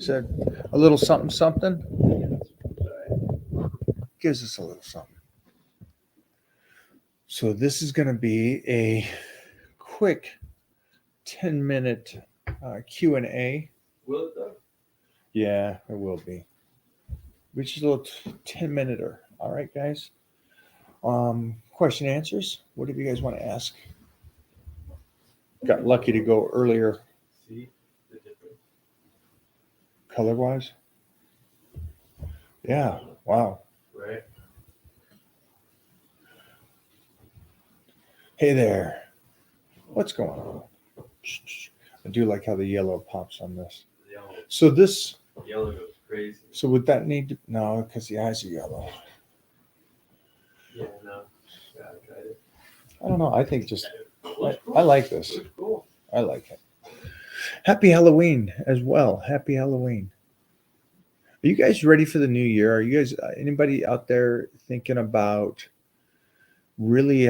Said a little something, something. Gives us a little something. So this is going to be a quick 10-minute Q&A. Will it though? Yeah, it will be. Which is a little 10-minute-er. All right, guys. Question answers. What do you guys want to ask? Got lucky to go earlier See the difference. color-wise. Yeah. Wow. Right. Hey there. What's going on? I do like how the yellow pops on this. Yellow. So this. Yellow goes crazy. So would that need to, no, because the eyes are yellow. Yeah, no. Yeah, I tried it. I don't know. I think just Looks I like this. Looks cool. I like it. Happy Halloween as well. Happy Halloween. Are you guys ready for the new year? Are you guys anybody out there thinking about really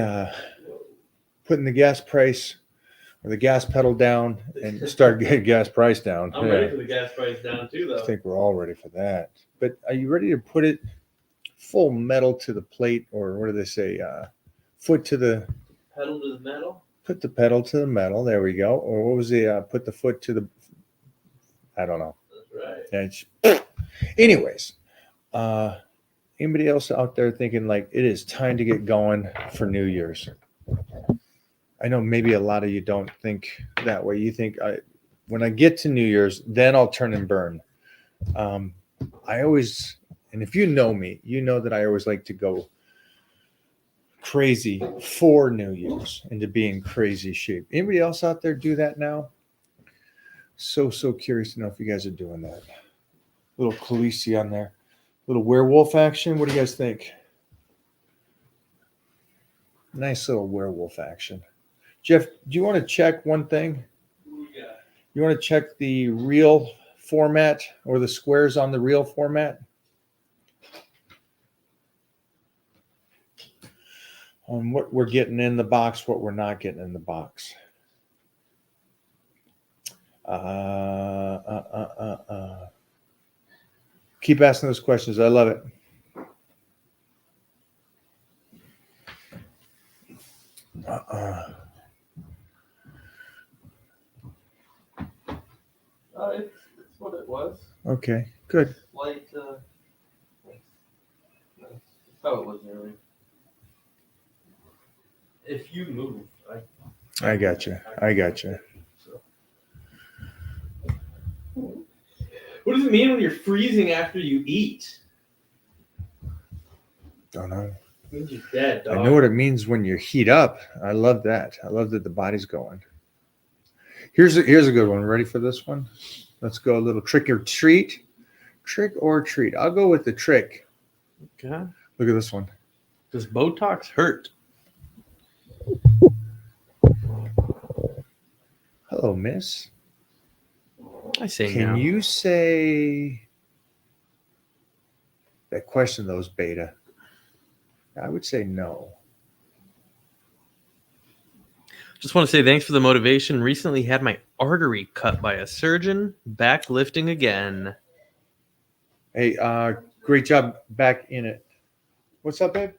putting the gas price or the gas pedal down and start getting gas price down? I'm ready for the gas price down too, I though. think we're all ready for that. But are you ready to put it full metal to the plate, or what do they say? Foot to the Pedal to the metal. put the pedal to the metal. There we go. Or what was the put the foot to the? I don't know. That's right. Yeah, anyways, anybody else out there thinking like it is time to get going for New Year's? I know maybe a lot of you don't think that way. You think when I get to New Year's, then I'll turn and burn. I always, and if you know me, you know that I always like to go crazy for New Year's and to be in crazy shape. Anybody else out there do that now? So curious to know if you guys are doing that. Little Khaleesi on there. Little werewolf action. What do you guys think? Nice little werewolf action. Jeff, do you want to check one thing? Yeah. You want to check the reel format or the squares on the reel format? On what we're getting in the box, what we're not getting in the box. Keep asking those questions. I love it. It's what it was. Okay, good. Light. That's how it was earlier. If you move, I got you. I got you. So. What does it mean when you're freezing after you eat? Don't know. It means you're dead, dog. I know what it means when you heat up. I love that. I love that the body's going. Here's a good one. Ready for this one? Let's go a little trick or treat. Trick or treat. I'll go with the trick. Okay. Look at this one. Does Botox hurt? Hello, miss. I say Can no. you say that question, those beta? I would say no. Just want to say thanks for the motivation. Recently had my artery cut by a surgeon. Back lifting again. Hey, great job back in it. What's up, babe?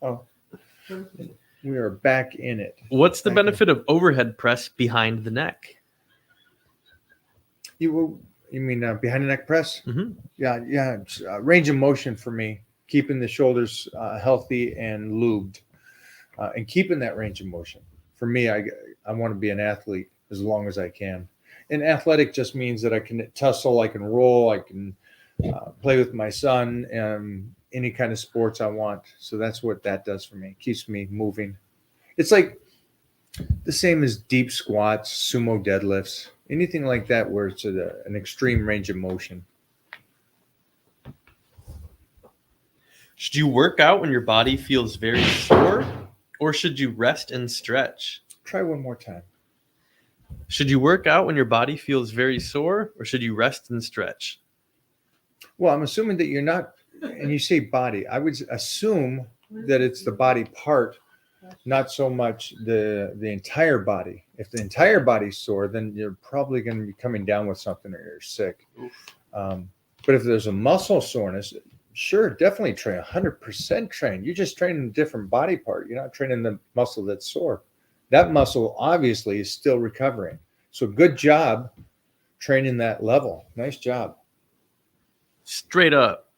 Oh, we are back in it. What's the Thank you. benefit of overhead press behind the neck? You mean behind the neck press? Mm-hmm. Yeah. Range of motion for me, keeping the shoulders healthy and lubed, and keeping that range of motion. For me, I want to be an athlete as long as I can. And athletic just means that I can tussle, I can roll, I can play with my son, any kind of sports I want. So that's what that does for me. It keeps me moving. It's like the same as deep squats, sumo deadlifts, anything like that where it's an extreme range of motion. Should you work out when your body feels very sore, or should you rest and stretch? Try one more time. Should you work out when your body feels very sore, or should you rest and stretch? Well, I'm assuming that you're not, and you say body, I would assume that it's the body part, not so much the entire body. If the entire body's sore, then you're probably going to be coming down with something or you're sick. But if there's a muscle soreness, sure, definitely train, 100% train. You're just training a different body part. You're not training the muscle that's sore. That muscle obviously is still recovering. So good job training that level. Nice job. Straight up.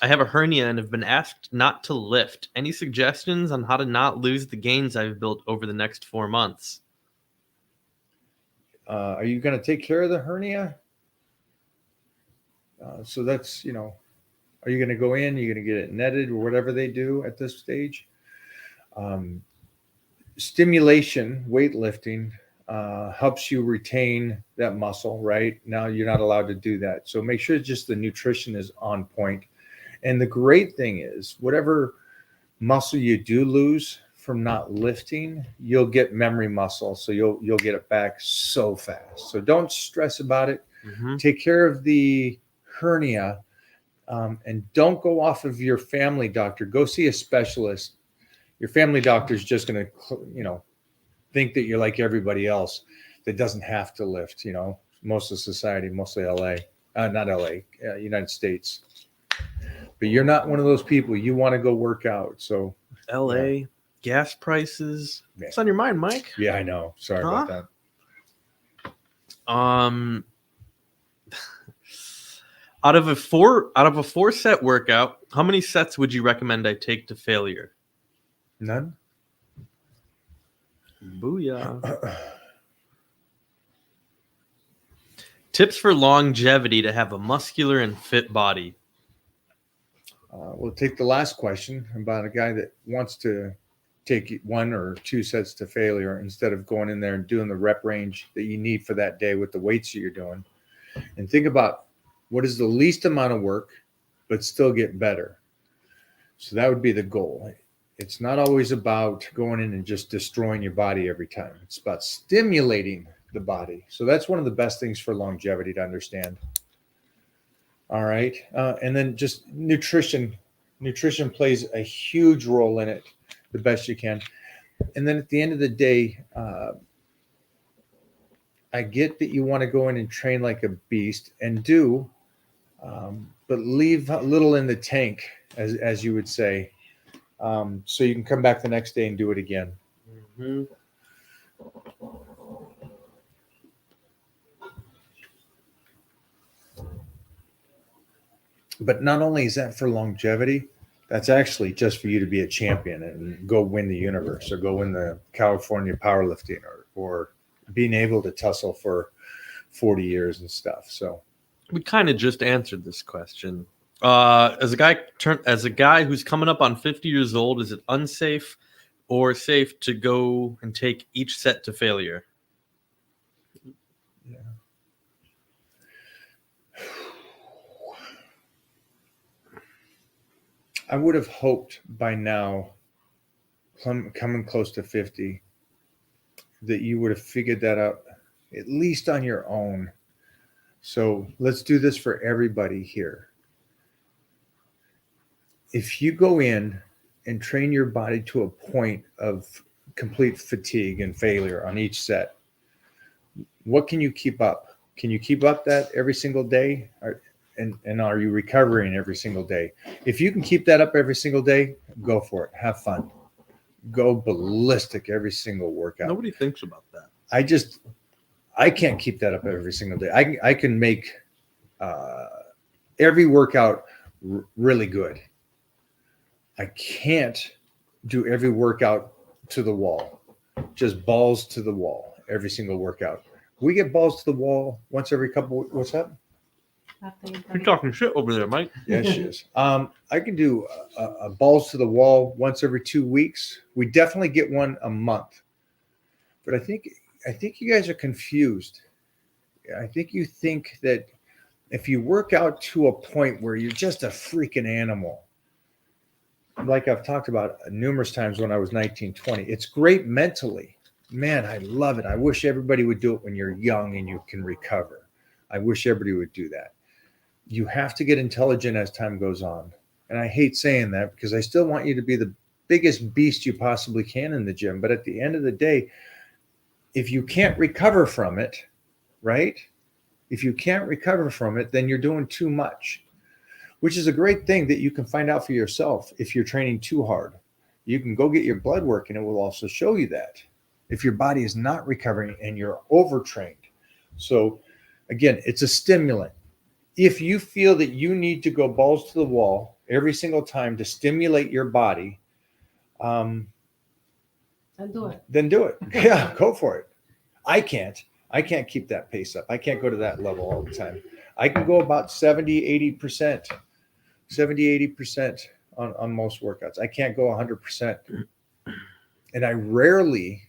I have a hernia and have been asked not to lift. Any suggestions on how to not lose the gains I've built over the next 4 months? Are you going to take care of the hernia? So that's, are you going to go in? Are you going to get it netted or whatever they do at this stage? Stimulation, weightlifting, helps you retain that muscle, right? Now you're not allowed to do that. So make sure just the nutrition is on point. And the great thing is, whatever muscle you do lose from not lifting, you'll get memory muscle. So you'll get it back so fast. So don't stress about it. Mm-hmm. Take care of the hernia, and don't go off of your family doctor. Go see a specialist. Your family doctor is just going to, think that you're like everybody else that doesn't have to lift. Most of society, mostly not LA, United States. But you're not one of those people. You want to go work out. So LA, gas prices. Yeah. What's on your mind, Mike? Yeah, I know. Sorry about that. Out of a 4-set workout, how many sets would you recommend I take to failure? None. Booyah. Tips for longevity to have a muscular and fit body. We'll take the last question about a guy that wants to take 1 or 2 sets to failure instead of going in there and doing the rep range that you need for that day with the weights that you're doing. And think about what is the least amount of work, but still get better. So that would be the goal. It's not always about going in and just destroying your body every time. It's about stimulating the body. So that's one of the best things for longevity to understand. All right. And then just nutrition. Nutrition plays a huge role in it, the best you can. And then at the end of the day, I get that you want to go in and train like a beast and do, but leave a little in the tank, as you would say, so you can come back the next day and do it again. Mm-hmm. But not only is that for longevity, that's actually just for you to be a champion and go win the universe or go win the California powerlifting or being able to tussle for 40 years and stuff. So we kind of just answered this question. As a guy who's coming up on 50 years old, is it unsafe or safe to go and take each set to failure? Yeah. I would have hoped by now, coming close to 50, that you would have figured that out at least on your own. So let's do this for everybody here. If you go in and train your body to a point of complete fatigue and failure on each set, what can you keep up? Can you keep up that every single day? And are you recovering every single day? If you can keep that up every single day, go for it. Have fun. Go ballistic every single workout. Nobody thinks about that. I can't keep that up every single day. I can make every workout really good. I can't do every workout to the wall, just balls to the wall every single workout. We get balls to the wall once every couple. What's that? You're talking shit over there, Mike. Yes, she is. I can do a balls to the wall once every 2 weeks. We definitely get one a month. But I think you guys are confused. I think you think that if you work out to a point where you're just a freaking animal, like I've talked about numerous times when I was 19, 20, it's great mentally. Man, I love it. I wish everybody would do it when you're young and you can recover. I wish everybody would do that. You have to get intelligent as time goes on. And I hate saying that because I still want you to be the biggest beast you possibly can in the gym. But at the end of the day, if you can't recover from it, right? If you can't recover from it, then you're doing too much, which is a great thing that you can find out for yourself. If you're training too hard, you can go get your blood work and it will also show you that if your body is not recovering and you're overtrained. So again, it's a stimulant. If you feel that you need to go balls to the wall every single time to stimulate your body, And do it. then do it. Yeah, go for it. I can't keep that pace up. I can't go to that level all the time. I can go about 70, 80% on most workouts. I can't go 100%. And I rarely,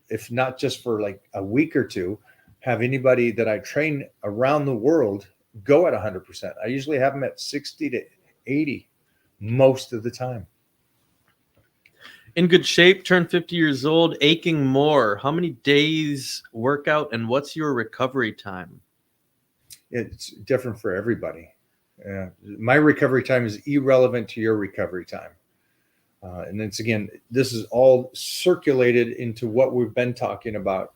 if not just for like a week or two, have anybody that I train around the world go at 100%. I usually have them at 60 to 80 most of the time. In good shape, turned 50 years old, aching more. How many days workout and what's your recovery time? It's different for everybody. My recovery time is irrelevant to your recovery time. And it's again, this is all circulated into what we've been talking about.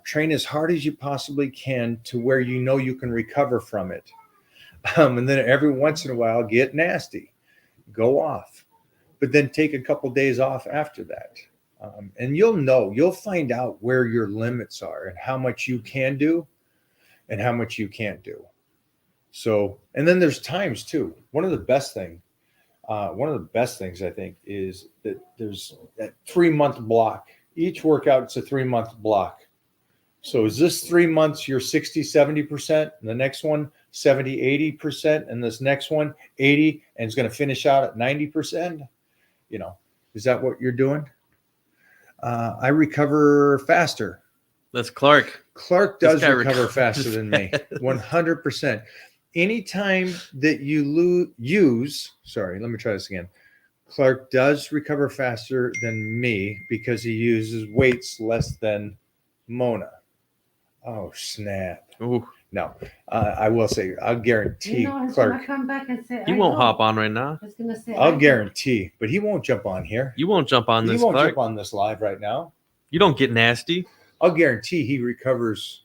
Train as hard as you possibly can to where you know you can recover from it. And then every once in a while, get nasty, go off, but then take a couple days off after that. And you'll find out where your limits are and how much you can do and how much you can't do. So, and then there's times too. One of the best things I think is that there's that 3-month block. Each workout, it's a 3-month block. So is this 3 months, you're 60, 70%, and the next one, 70, 80%, and this next one, 80, and it's going to finish out at 90%? Is that what you're doing? I recover faster. That's Clark. Clark This does guy recover recovers faster than me, fast. 100%. Anytime that you let me try this again. Clark does recover faster than me because he uses weights less than Mona. Oh, snap. Ooh, No, I will say, I'll guarantee He's gonna Clark. come back and say, he I won't know. hop on right now. He's gonna say, I'll I guarantee, but he won't jump on here. You won't jump on He this, won't Clark. jump on this live right now. You don't get nasty. I'll guarantee he recovers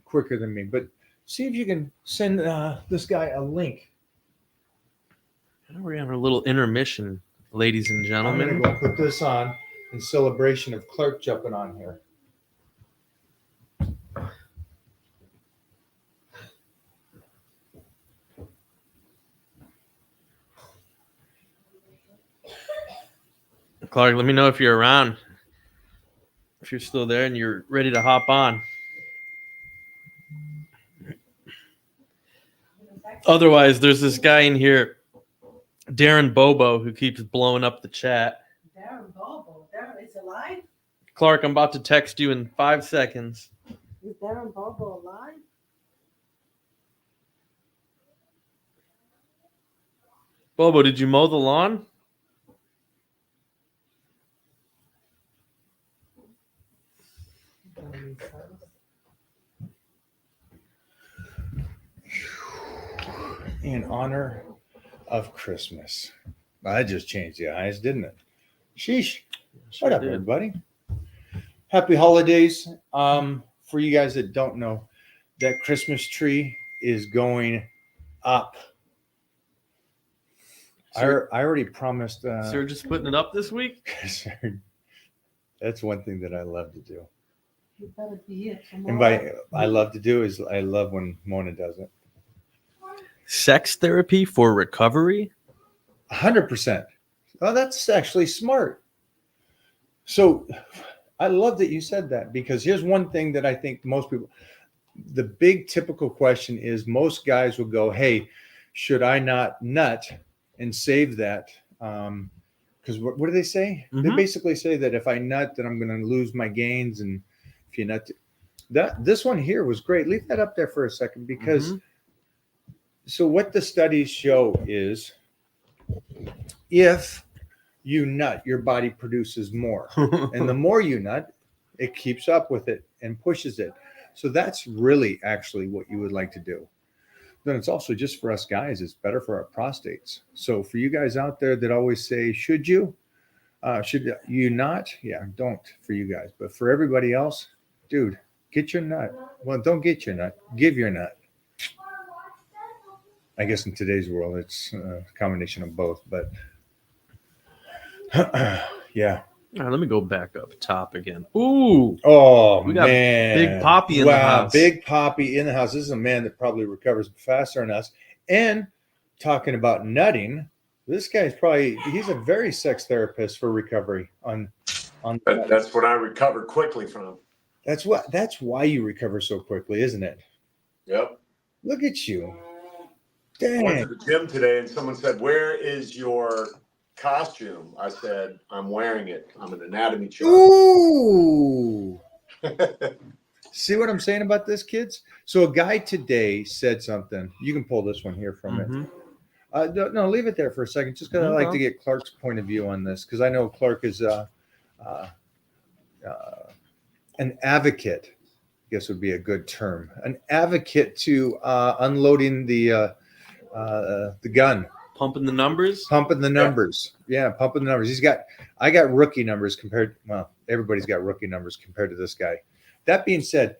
quicker than me. But see if you can send this guy a link. We're having a little intermission, ladies and I'm gentlemen. going to go put this on in celebration of Clark jumping on here. Clark, let me know if you're around. If you're still there and you're ready to hop on. Otherwise, there's this guy in here, Darren Bobo, who keeps blowing up the chat. Darren Bobo. Darren is alive? Clark, I'm about to text you in 5 seconds. Is Darren Bobo alive? Bobo, did you mow the lawn? In honor of Christmas. I just changed the eyes, didn't it? Sheesh. What up, did. everybody? Happy holidays. For you guys that don't know, that Christmas tree is going up. Sir, I already promised. sir, just putting it up this week? That's one thing that I love to do. You better be here tomorrow. And by I love to do is I love when Mona does it. Sex therapy for recovery? 100%. Oh, that's actually smart. So I love that you said that, because here's one thing that I think most people, the big typical question is most guys will go, hey, should I not nut and save that? Because what do they say? They Mhm. basically say that if I nut, then I'm going to lose my gains. And if you nut, this one here was great. Leave that up there for a second, because Mhm. so what the studies show is if you nut, your body produces more. And the more you nut, it keeps up with it and pushes it. So that's really actually what you would like to do. Then it's also just for us guys, it's better for our prostates. So for you guys out there that always say, should you? Should you not? Yeah, don't for you guys, but for everybody else, dude, get your nut. Well, don't get your nut. Give your nut. I guess in today's world, it's a combination of both. But yeah. All right, let me go back up top again. Ooh, Oh We got man, Big Poppy in the house. Big Poppy in the house. This is a man that probably recovers faster than us. And talking about nutting, this guy's he's a very sex therapist for recovery on. That's what I recovered quickly from. That's why you recover so quickly, isn't it? Yep. Look at you. I went Dang. to the gym today and someone said, "Where is your costume?" I said, "I'm wearing it. I'm an anatomy chart." Ooh. See what I'm saying about this, kids? So a guy today said something. You can pull this one here from it. No, leave it there for a second, just because I like to get Clark's point of view on this, because I know Clark is an advocate. I guess would be a good term. An advocate to unloading the gun, pumping the numbers. pumping the numbers. Yeah, pumping the numbers. I got rookie numbers compared. Well, everybody's got rookie numbers compared to this guy. That being said,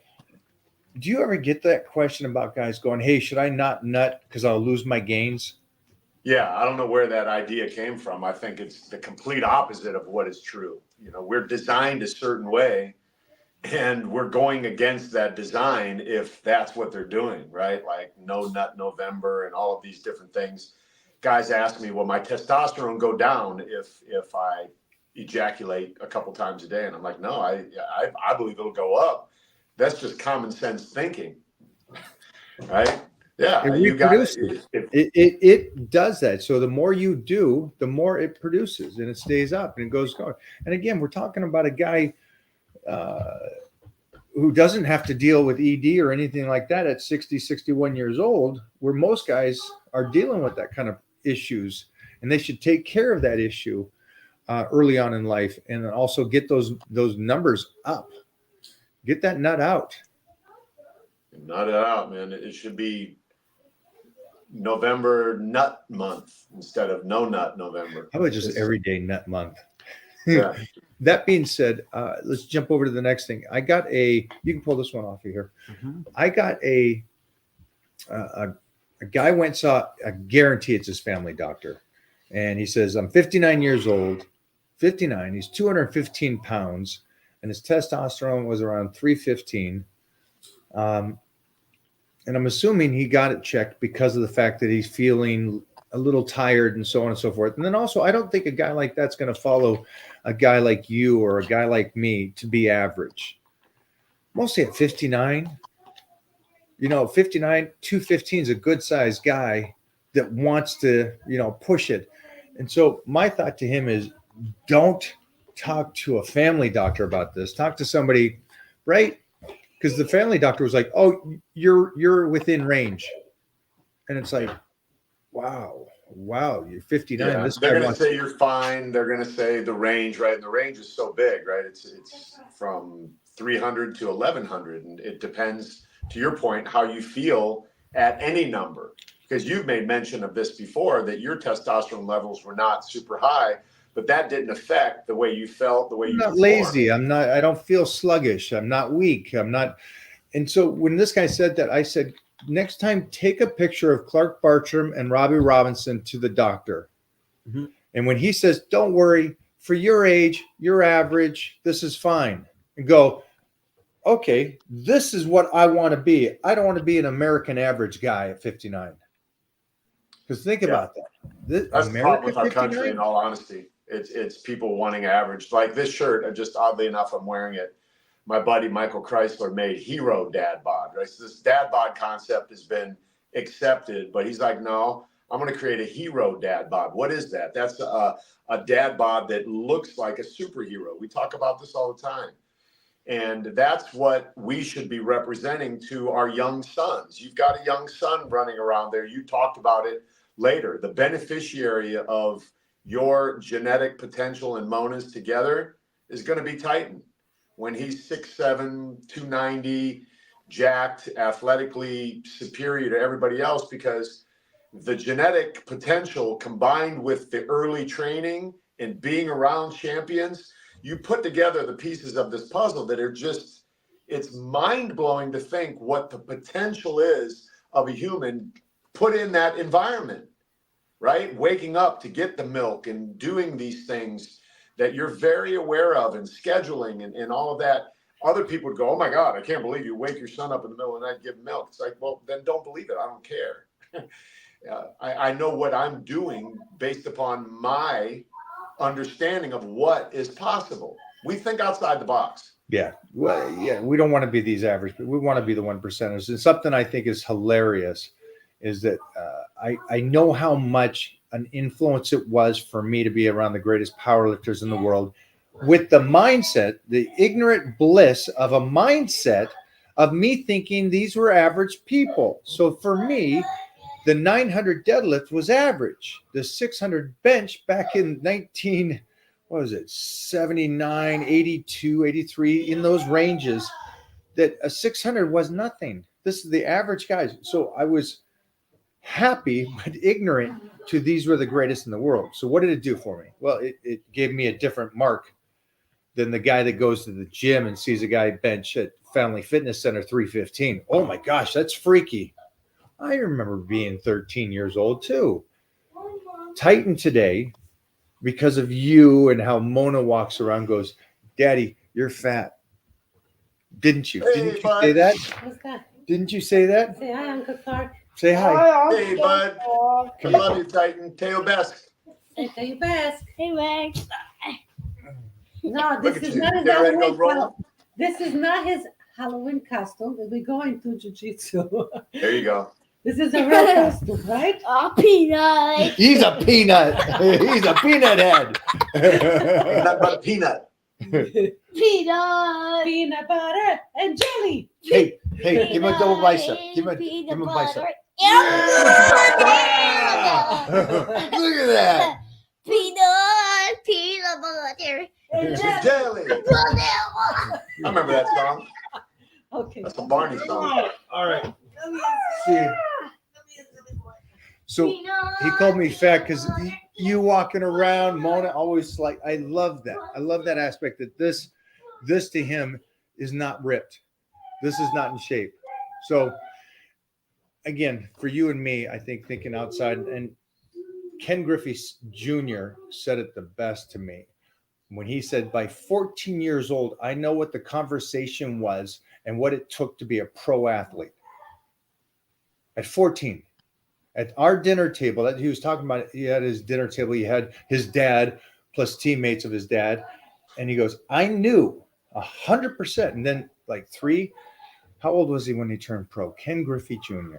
do you ever get that question about guys going, "Hey, should I not nut because I'll lose my gains"? Yeah, I don't know where that idea came from. I think it's the complete opposite of what is true. You know, we're designed a certain way, and we're going against that design if that's what they're doing, right? Like no nut November and all of these different things. Guys ask me, "Will my testosterone go down if I ejaculate a couple times a day?" And I'm like, "No, I believe it'll go up." That's just common sense thinking, right? Yeah, It you got reproduces. It does that. So the more you do, the more it produces, and it stays up and it goes going. And again, we're talking about a guy who doesn't have to deal with ED or anything like that at 60, 61 years old, where most guys are dealing with that kind of issues, and they should take care of that issue early on in life, and also get those numbers up. Get that nut out. Nut it out, man. It should be November nut month instead of no nut November. How about just everyday nut month? Yeah. That being said, let's jump over to the next thing. I got you can pull this one off of here. I got a guy went saw, I guarantee it's his family doctor. And he says, "I'm 59 years old, 59. He's 215 pounds, and his testosterone was around 315. And I'm assuming he got it checked because of the fact that he's feeling a little tired and so on and so forth. And then also, I don't think a guy like that's going to follow a guy like you or a guy like me to be average. Mostly at 59, 59, 215 is a good sized guy that wants to, push it. And so my thought to him is, don't talk to a family doctor about this. Talk to somebody, right? Because the family doctor was like, "Oh, you're within range," and it's like, wow, you're 59. Yeah, they're going to say you're fine. They're going to say the range, right? And the range is so big, right? It's from 300 to 1100, and it depends, to your point, how you feel at any number. Because you've made mention of this before, that your testosterone levels were not super high, but that didn't affect the way you felt, the way I'm you not performed. lazy. I don't feel sluggish. I'm not weak. I'm not. And so when this guy said that, I said, next time, take a picture of Clark Bartram and Robbie Robinson to the doctor. Mm-hmm. And when he says, "Don't worry, for your age, you're average, this is fine," and go, "Okay, this is what I want to be. I don't want to be an American average guy at 59. Because think about that. That's the problem with our country, in all honesty. It's people wanting average. Like this shirt, just oddly enough, I'm wearing it. My buddy Michael Chrysler made Hero Dad Bod, right? So this Dad Bod concept has been accepted, but he's like, "No, I'm going to create a Hero Dad Bod." What is that? That's a Dad Bod that looks like a superhero. We talk about this all the time. And that's what we should be representing to our young sons. You've got a young son running around there. You talked about it later. The beneficiary of your genetic potential and Mona's together is going to be Titan. When he's 6'7", 290, jacked, athletically superior to everybody else, because the genetic potential combined with the early training and being around champions, you put together the pieces of this puzzle that are just, it's mind blowing to think what the potential is of a human put in that environment, right? Waking up to get the milk and doing these things that you're very aware of and scheduling and all of that. Other people would go, oh my God, I can't believe you wake your son up in the middle of the night and give him milk. It's like, well, then don't believe it. I don't care. I know what I'm doing based upon my understanding of what is possible. We think outside the box. Yeah. Well, yeah. We don't want to be these average, but we want to be the 1%ers. And something I think is hilarious is that I know how much an influence it was for me to be around the greatest powerlifters in the world with the mindset, the ignorant bliss of a mindset of me thinking these were average people. So for me, the 900 deadlift was average. The 600 bench back in 79, 82, 83, in those ranges, that a 600 was nothing. This is the average guys. So I was happy but ignorant to these were the greatest in the world. So what did it do for me? Well, it gave me a different mark than the guy that goes to the gym and sees a guy bench at Family Fitness Center 315. Oh my gosh, that's freaky. I remember being 13 years old too. Titan today, because of you and how Mona walks around, goes, Daddy, you're fat. Didn't you? Hey, Didn't you bud. say that? What's that? Didn't you say that? Say hi, Uncle Clark. Say hi. Hey, bud. I love you, Titan. Teo Best. Say you best. Hey, Max. No, Look this at is you. not his Get ready to go Halloween. roll. This is not his Halloween costume. We're going to jiu-jitsu. There you go. This is a real costume, right? Oh, peanut. He's a peanut. He's a peanut head. Nothing but a peanut. Peanut. Peanut butter and jelly. Hey, give him a double bicep. Give him Peanut a butter. bicep. Yeah. Look at that. Peanut butter. And jelly. Jelly. I remember that song. Okay. That's a Barney song. All right. See. So he called me fat because you walking around, Mona, always like, I love that. I love that aspect that this to him is not ripped. This is not in shape. So again, for you and me, I think thinking outside, and Ken Griffey Jr. said it the best to me when he said, by 14 years old, I know what the conversation was and what it took to be a pro athlete. At 14. At our dinner table that he was talking about, he had his dinner table, he had his dad plus teammates of his dad. And he goes, I knew 100%. And then like 3, how old was he when he turned pro? Ken Griffey Jr.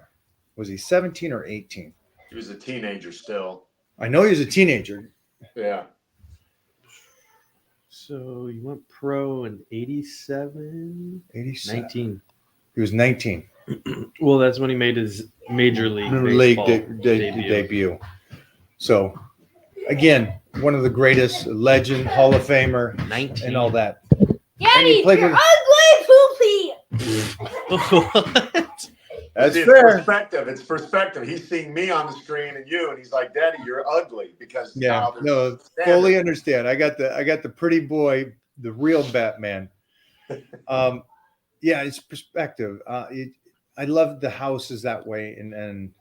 Was he 17 or 18? He was a teenager still. I know he was a teenager. Yeah. So you went pro in 87? 87. 19. He was 19. Well, that's when he made his major league baseball debut. So again, one of the greatest, legend, Hall of Famer, 19. and all that. Daddy, played you're with- ugly, poopy. What? That's See, fair. Perspective. It's perspective. He's seeing me on the screen and you, and he's like, Daddy, you're ugly because Yeah, now there's no, standard. fully understand. I got the pretty boy, the real Batman. Yeah, it's perspective. I love the houses that way, and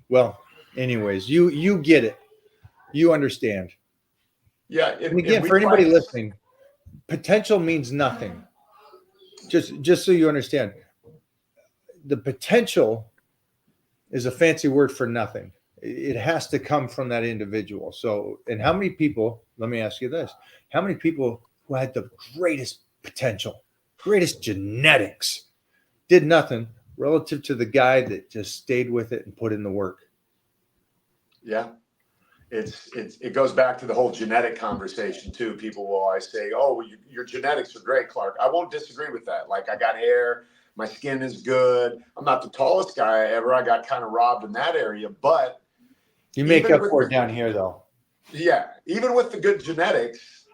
well, anyways, you get it, you understand. Yeah. And again, for anybody listening, potential means nothing. Just so you understand, the potential is a fancy word for nothing. It has to come from that individual. So, and how many people, let me ask you this, how many people who had the greatest potential, greatest genetics, did nothing relative to the guy that just stayed with it and put in the work? Yeah. It goes back to the whole genetic conversation too. People will always say, oh, your genetics are great, Clark. I won't disagree with that. Like, I got hair, my skin is good. I'm not the tallest guy ever. I got kind of robbed in that area, but You make Even up with for the- it down here, though. yeah, even with the good genetics,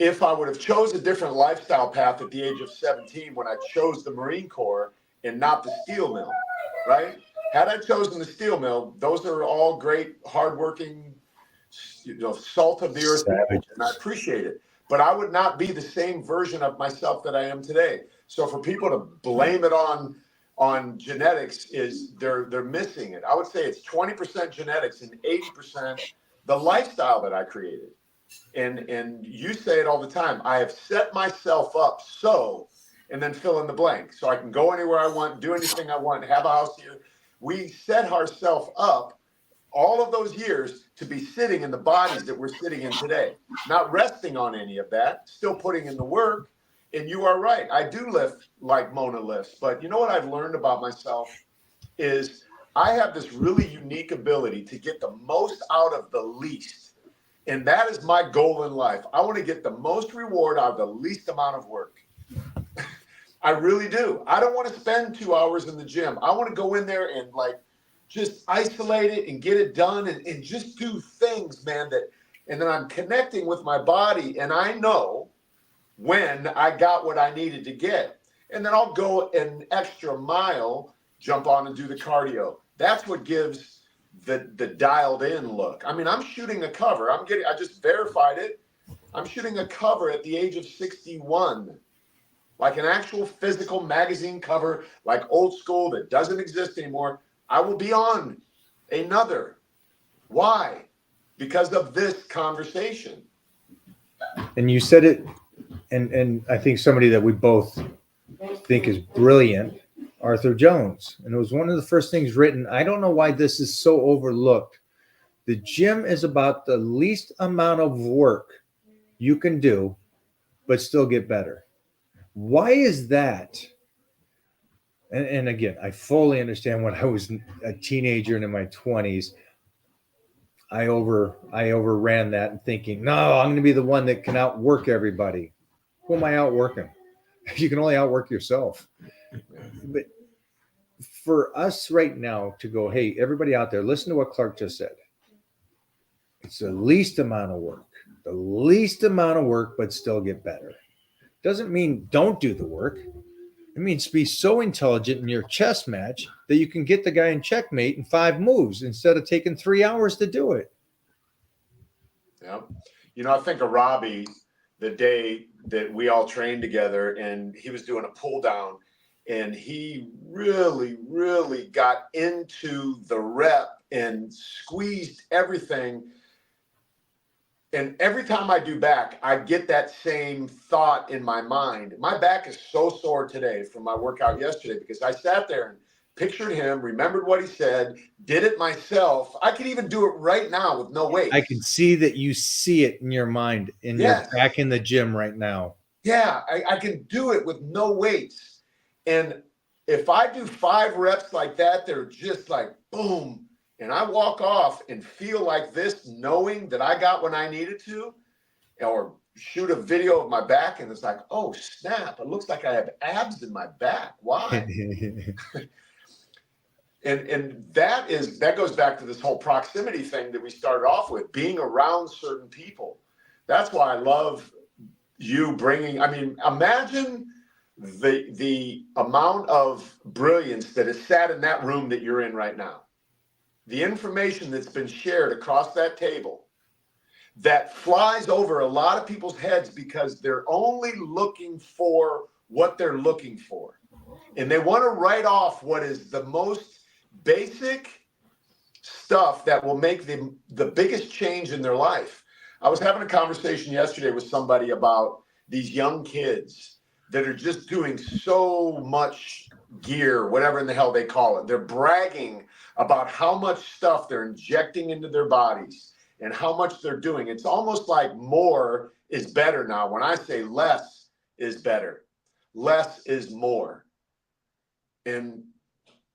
if I would have chose a different lifestyle path at the age of 17 when I chose the Marine Corps and not the steel mill, right? Had I chosen the steel mill, those are all great, hardworking, salt of the earth people, Savage. and I appreciate it. But I would not be the same version of myself that I am today. So for people to blame it on genetics is they're missing it. I would say it's 20% genetics and 80% the lifestyle that I created. And you say it all the time. I have set myself up so, and then fill in the blank, so I can go anywhere I want, do anything I want, have a house here. We set ourselves up all of those years to be sitting in the bodies that we're sitting in today, not resting on any of that, still putting in the work. And you are right. I do lift like Mona lifts. But you know what I've learned about myself is I have this really unique ability to get the most out of the least. And that is my goal in life. I want to get the most reward out of the least amount of work. I really do. I don't want to spend 2 hours in the gym. I want to go in there and like just isolate it and get it done and just do things, man, and then I'm connecting with my body and I know when I got what I needed to get. And then I'll go an extra mile, jump on and do the cardio. That's what gives the dialed in look. I mean, I'm shooting a cover. I just verified it. I'm shooting a cover at the age of 61, like an actual physical magazine cover, like old school that doesn't exist anymore. I will be on another. Why? Because of this conversation. And you said it, and I think somebody that we both think is brilliant, Arthur Jones. And it was one of the first things written. I don't know why this is so overlooked. The gym is about the least amount of work you can do, but still get better. Why is that? And again, I fully understand when I was a teenager and in my 20s, I overran that and thinking, no, I'm going to be the one that can outwork everybody. Who am I outworking? You can only outwork yourself. But for us right now to go, hey, everybody out there, listen to what Clark just said. It's the least amount of work, but still get better. Doesn't mean don't do the work. It means be so intelligent in your chess match that you can get the guy in checkmate in 5 moves instead of taking 3 hours to do it. Yeah. You know, I think of Robbie the day that we all trained together and he was doing a pull down and he really, really got into the rep and squeezed everything. And every time I do back, I get that same thought in my mind. My back is so sore today from my workout yesterday because I sat there and pictured him, remembered what he said, did it myself. I could even do it right now with no weight. I can see that you see it in your mind and Yes. you're back in the gym right now. Yeah, I can do it with no weights. And if I do 5 reps like that, they're just like, boom. And I walk off and feel like this, knowing that I got what I needed to, or shoot a video of my back and it's like, oh, snap. It looks like I have abs in my back. Why? And that goes back to this whole proximity thing that we started off with, being around certain people. That's why I love you bringing, I mean, imagine the amount of brilliance that is sat in that room that you're in right now. The information that's been shared across that table that flies over a lot of people's heads because they're only looking for what they're looking for. And they want to write off what is the most basic stuff that will make the biggest change in their life. I was having a conversation yesterday with somebody about these young kids that are just doing so much gear, whatever in the hell they call it. They're bragging about how much stuff they're injecting into their bodies and how much they're doing. It's almost like more is better now. When I say less is better, less is more. And,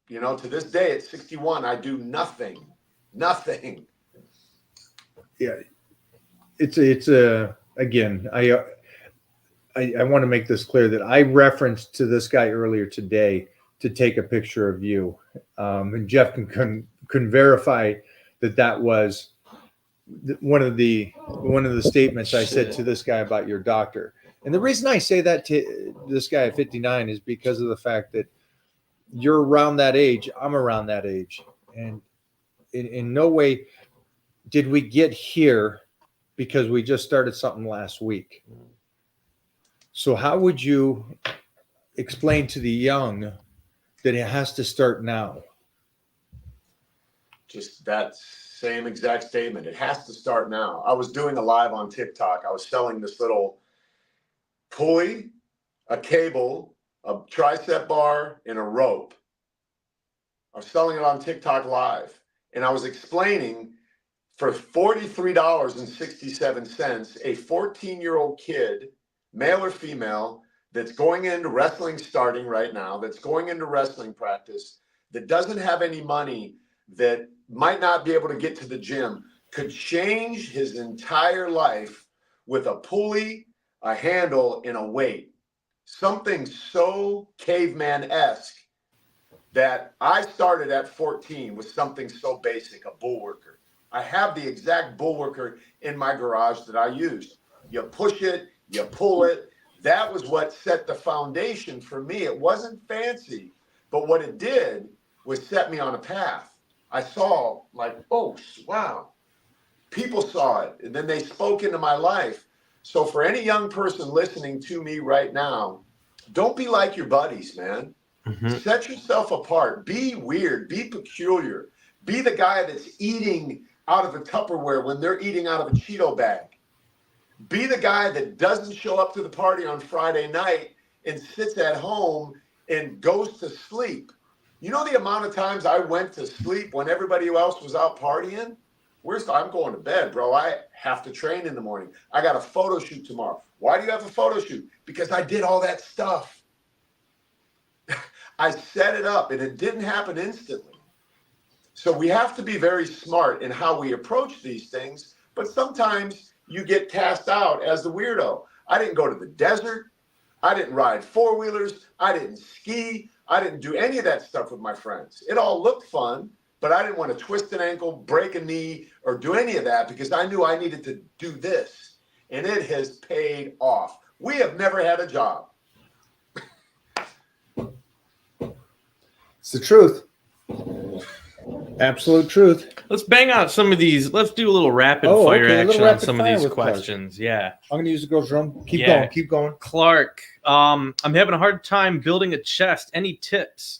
you know, to this day at 61, I do nothing. Yeah. It's again, I want to make this clear that I referenced to this guy earlier today to take a picture of you. And Jeff can verify that was one of the statements I said to this guy about your doctor. And the reason I say that to this guy at 59 is because of the fact that you're around that age. I'm around that age. And in no way did we get here because we just started something last week? So how would you explain to the young that it has to start now? Just that same exact statement. It has to start now. I was doing a live on TikTok. I was selling this little pulley, a cable, a tricep bar, and a rope. I was selling it on TikTok live. And I was explaining for $43.67, a 14-year-old kid, male or female, that's going into wrestling starting right now, that's going into wrestling practice, that doesn't have any money, that might not be able to get to the gym, could change his entire life with a pulley, a handle, and a weight. Something so caveman-esque that I started at 14 with something so basic, a bull worker. I have the exact bull worker in my garage that I used. You push it, you pull it. That was what set the foundation for me. It wasn't fancy, but what it did was set me on a path. I saw like, oh, wow. People saw it, and then they spoke into my life. So for any young person listening to me right now, don't be like your buddies, man. Set yourself apart. Be weird. Be peculiar. Be the guy that's eating out of a Tupperware when they're eating out of a Cheeto bag. Be the guy that doesn't show up to the party on Friday night and sits at home and goes to sleep. You know the amount of times I went to sleep when everybody else was out partying? I'm going to bed, bro. I have to train in the morning. I got a photo shoot tomorrow. Why do you have a photo shoot? Because I did all that stuff. I set it up, and it didn't happen instantly. So we have to be very smart in how we approach these things, but sometimes you get cast out as the weirdo. I didn't go to the desert. I didn't ride four-wheelers. I didn't ski. I didn't do any of that stuff with my friends. It all looked fun, but I didn't want to twist an ankle, break a knee, or do any of that because I knew I needed to do this, and it has paid off. We have never had a job. It's the truth. Absolute truth. Let's bang out some of these. Let's do a little rapid fire action on some of these questions. Yeah. I'm going to use the girls' room. Keep Yeah. going. Keep going. Clark, I'm having a hard time building a chest. Any tips?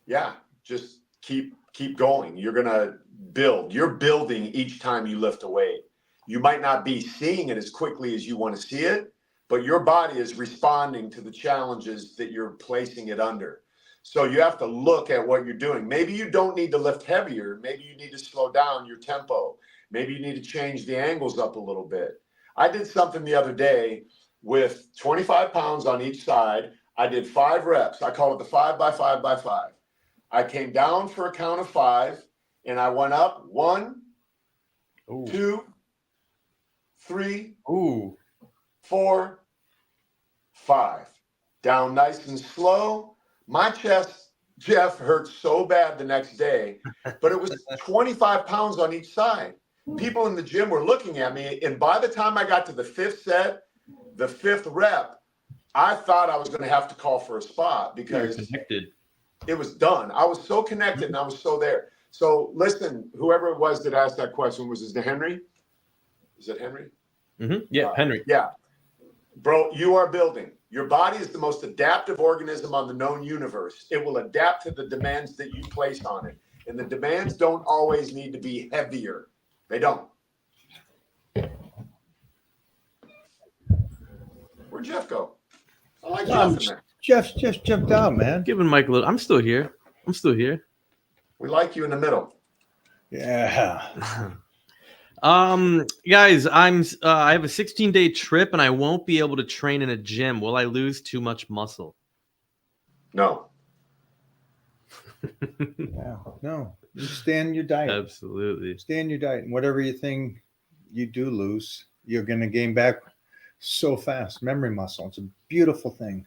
Yeah, just keep going. You're going to build. You're building each time you lift a weight. You might not be seeing it as quickly as you want to see it, but your body is responding to the challenges that you're placing it under. So you have to look at what you're doing. Maybe you don't need to lift heavier. Maybe you need to slow down your tempo. Maybe you need to change the angles up a little bit. I did something the other day with 25 pounds on each side. I did 5 reps. I call it the 5 by 5 by 5. I came down for a count of 5, and I went up 1, Ooh. 2, 3, Ooh. 4, 5. Down nice and slow. My chest, Jeff, hurt so bad the next day, but it was 25 pounds on each side. People in the gym were looking at me, and by the time I got to the 5th set, the 5th rep, I thought I was going to have to call for a spot because it was done. I was so connected, and I was so there. So listen, whoever it was that asked that question, was it Henry? Is it Henry? Mm-hmm. Yeah, Henry. Yeah. Bro, you are building. Your body is the most adaptive organism on the known universe. It will adapt to the demands that you place on it. And the demands don't always need to be heavier. They don't. Where'd Jeff go? I like Jeff in there. Jeff just jumped out, man. Giving Mike a little. I'm still here. We like you in the middle. Yeah. Guys, I have a 16-day trip and I won't be able to train in a gym. Will I lose too much muscle? No. Yeah. No. You stay on your diet. Absolutely. Stay on your diet. And whatever you think you do lose, you're going to gain back so fast. Memory muscle. It's a beautiful thing.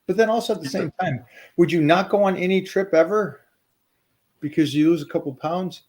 But then also at the same time, would you not go on any trip ever because you lose a couple pounds?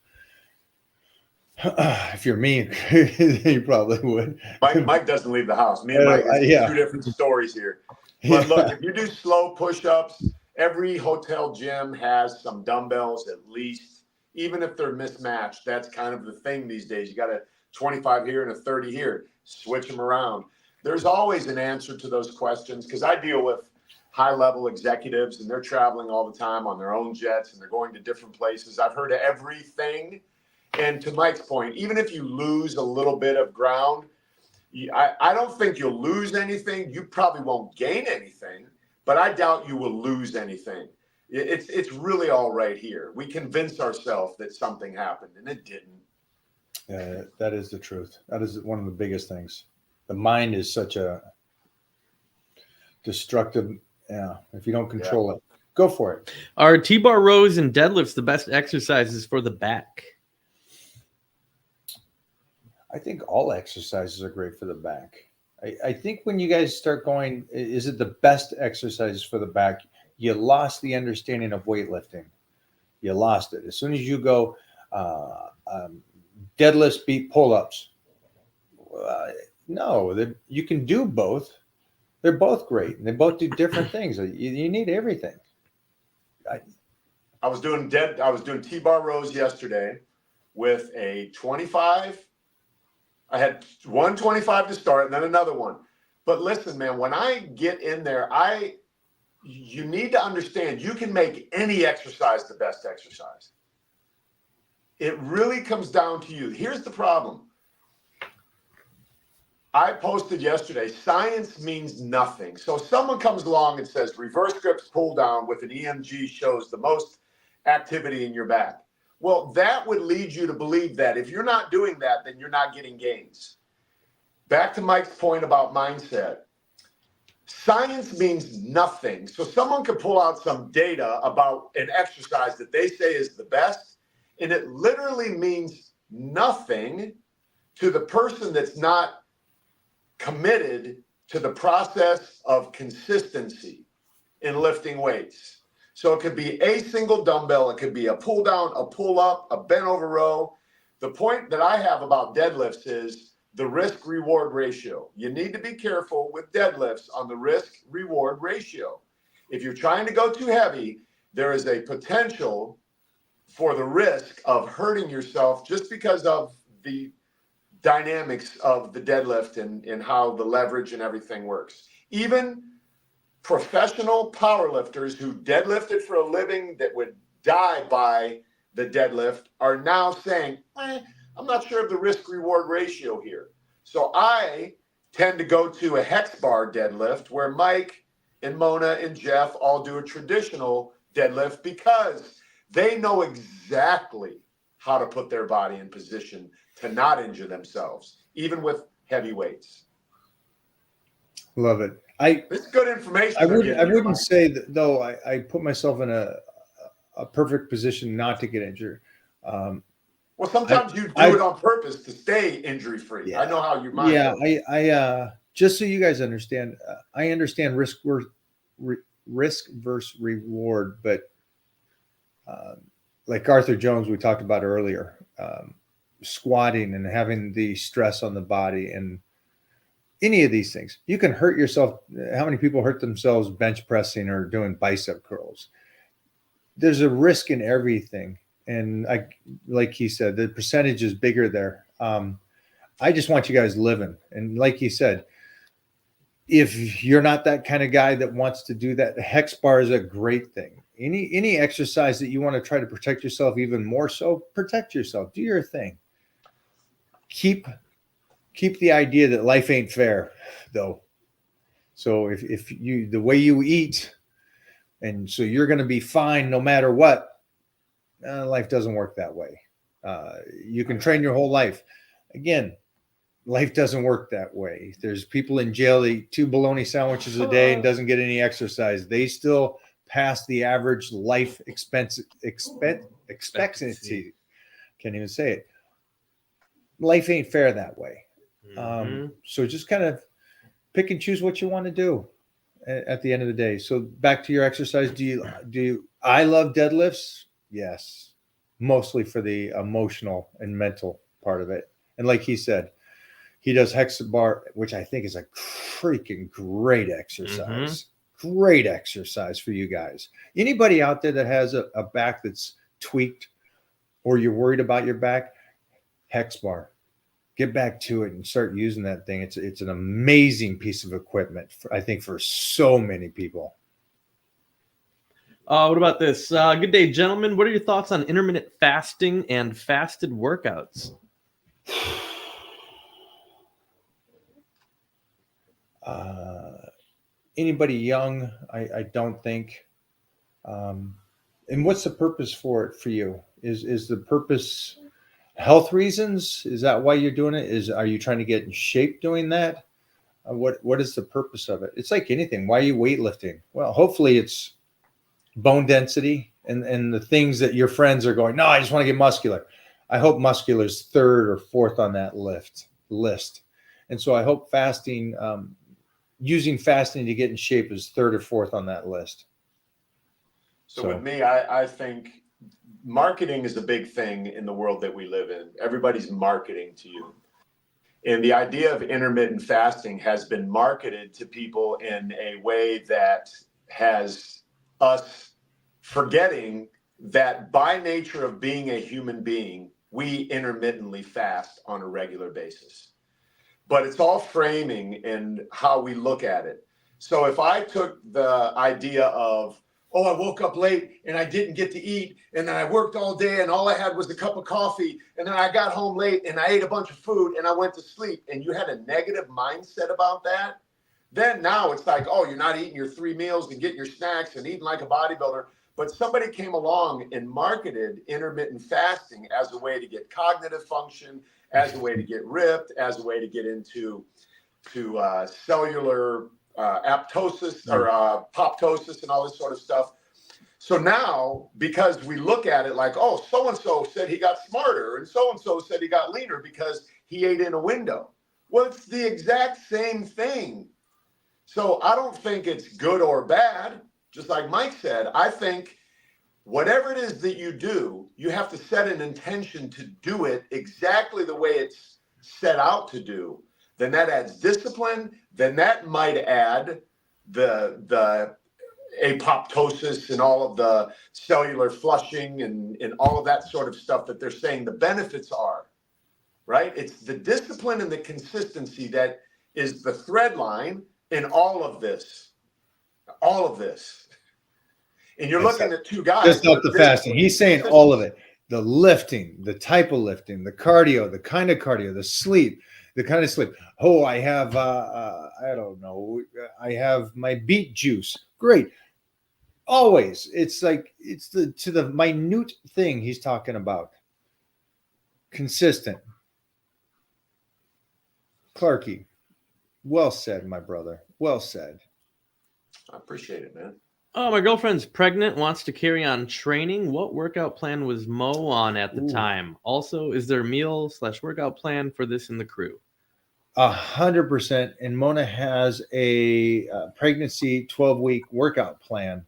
If you're me, you probably would. Mike doesn't leave the house. Me and Mike have 2 different stories here. But look, if you do slow push-ups, every hotel gym has some dumbbells at least. even if they're mismatched. That's kind of the thing these days. You got a 25 here and a 30 here. Switch them around. There's always an answer to those questions because I deal with high-level executives and they're traveling all the time on their own jets and they're going to different places. I've heard everything. And to Mike's point, even if you lose a little bit of ground, I don't think you'll lose anything. You probably won't gain anything, but I doubt you will lose anything. It's really all right here. We convince ourselves that something happened and it didn't. That is the truth. That is one of the biggest things. The mind is such a destructive. Yeah, if you don't control it, go for it. Are T-bar rows and deadlifts the best exercises for the back? I think all exercises are great for the back. I think when you guys start going, is it the best exercises for the back? You lost the understanding of weightlifting. You lost it. As soon as you go deadlifts beat pull-ups. No, you can do both. They're both great. And they both do different things. You need everything. I was doing T-bar rows yesterday with a 25. I had 125 to start and then another one. But listen, man, when I get in there, you need to understand you can make any exercise the best exercise. It really comes down to you. Here's the problem. I posted yesterday, science means nothing. So someone comes along and says reverse grips pull down with an EMG shows the most activity in your back. Well, that would lead you to believe that if you're not doing that, then you're not getting gains. Back to Mike's point about mindset. Science means nothing. So someone could pull out some data about an exercise that they say is the best, and it literally means nothing to the person that's not committed to the process of consistency in lifting weights. So it could be a single dumbbell, it could be a pull down, a pull up, a bent over row. The point that I have about deadlifts is the risk reward ratio. You need to be careful with deadlifts on the risk reward ratio. If you're trying to go too heavy, there is a potential for the risk of hurting yourself just because of the dynamics of the deadlift and how the leverage and everything works. Even professional powerlifters who deadlifted for a living that would die by the deadlift are now saying, I'm not sure of the risk reward ratio here. So I tend to go to a hex bar deadlift where Mike and Mona and Jeff all do a traditional deadlift because they know exactly how to put their body in position to not injure themselves, even with heavy weights. Love it. It's good information. I wouldn't say that though. I put myself in a perfect position not to get injured. Well, sometimes you do it on purpose to stay injury free. Yeah, I know how your mind. Yeah, goes. I just so you guys understand, I understand risk versus reward, but like Arthur Jones, we talked about earlier, squatting and having the stress on the body and any of these things, you can hurt yourself. How many people hurt themselves bench pressing or doing bicep curls? There's a risk in everything. And like he said, the percentage is bigger there. I just want you guys living. And like he said, if you're not that kind of guy that wants to do that, the hex bar is a great thing. Any exercise that you want to try to protect yourself even more so, protect yourself. Do your thing. Keep the idea that life ain't fair, though. So if you the way you eat, and so you're going to be fine no matter what. Life doesn't work that way. You can train your whole life. Again, life doesn't work that way. There's people in jail that eat 2 bologna sandwiches a day and doesn't get any exercise. They still pass the average life expectancy. Can't even say it. Life ain't fair that way. So just kind of pick and choose what you want to do at the end of the day. So back to your exercise. I love deadlifts. Yes. Mostly for the emotional and mental part of it. And like he said, he does hex bar, which I think is a freaking great exercise. Great exercise for you guys. Anybody out there that has a back that's tweaked or you're worried about your back, Hex Bar. Get back to it and start using that thing. It's an amazing piece of equipment, I think, for so many people. What about this? Good day, gentlemen. What are your thoughts on intermittent fasting and fasted workouts? Anybody young, I don't think. And what's the purpose for it for you? Is the purpose health reasons? Is that why you're doing it? Are you trying to get in shape doing that? What is the purpose of it? It's like anything. Why are you weightlifting? Well, hopefully it's bone density and the things that your friends are going, no, I just want to get muscular. I hope muscular is third or fourth on that list. And so I hope fasting, using fasting to get in shape is third or fourth on that list. So with me, I think marketing is a big thing in the world that we live in. Everybody's marketing to you. And the idea of intermittent fasting has been marketed to people in a way that has us forgetting that by nature of being a human being, we intermittently fast on a regular basis. But it's all framing and how we look at it. So if I took the idea of, oh, I woke up late and I didn't get to eat, and then I worked all day and all I had was a cup of coffee, and then I got home late and I ate a bunch of food and I went to sleep, and you had a negative mindset about that, then now it's like, oh, you're not eating your 3 meals and getting your snacks and eating like a bodybuilder. But somebody came along and marketed intermittent fasting as a way to get cognitive function, as a way to get ripped, as a way to get into cellular apoptosis or apoptosis and all this sort of stuff. So now, because we look at it like, oh, so-and-so said he got smarter and so-and-so said he got leaner because he ate in a window. Well, it's the exact same thing. So I don't think it's good or bad. Just like Mike said, I think whatever it is that you do, you have to set an intention to do it exactly the way it's set out to do. Then that adds discipline. Then that might add the apoptosis and all of the cellular flushing and all of that sort of stuff that they're saying the benefits are, right? It's the discipline and the consistency that is the thread line in all of this. And you're looking at two guys. Just not the fasting. He's saying all of it. The lifting, the type of lifting, the cardio, the kind of cardio, the sleep, the kind of sleep. Oh, I have, I don't know. I have my beet juice. Great. Always. It's like, it's to the minute thing he's talking about. Consistent. Clarky. Well said, my brother. Well said. I appreciate it, man. Oh, my girlfriend's pregnant, wants to carry on training. What workout plan was Mo on at the time? Also, is there a meal/workout plan for this in the crew? 100%. And Mona has a pregnancy 12-week workout plan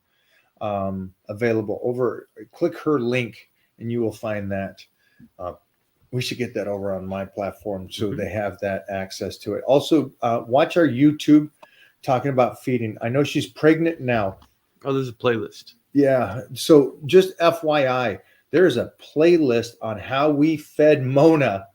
available over. Click her link and you will find that. We should get that over on my platform so they have that access to it. Also, watch our YouTube talking about feeding. I know she's pregnant now. Oh, there's a playlist. Yeah. So just FYI, there is a playlist on how we fed Mona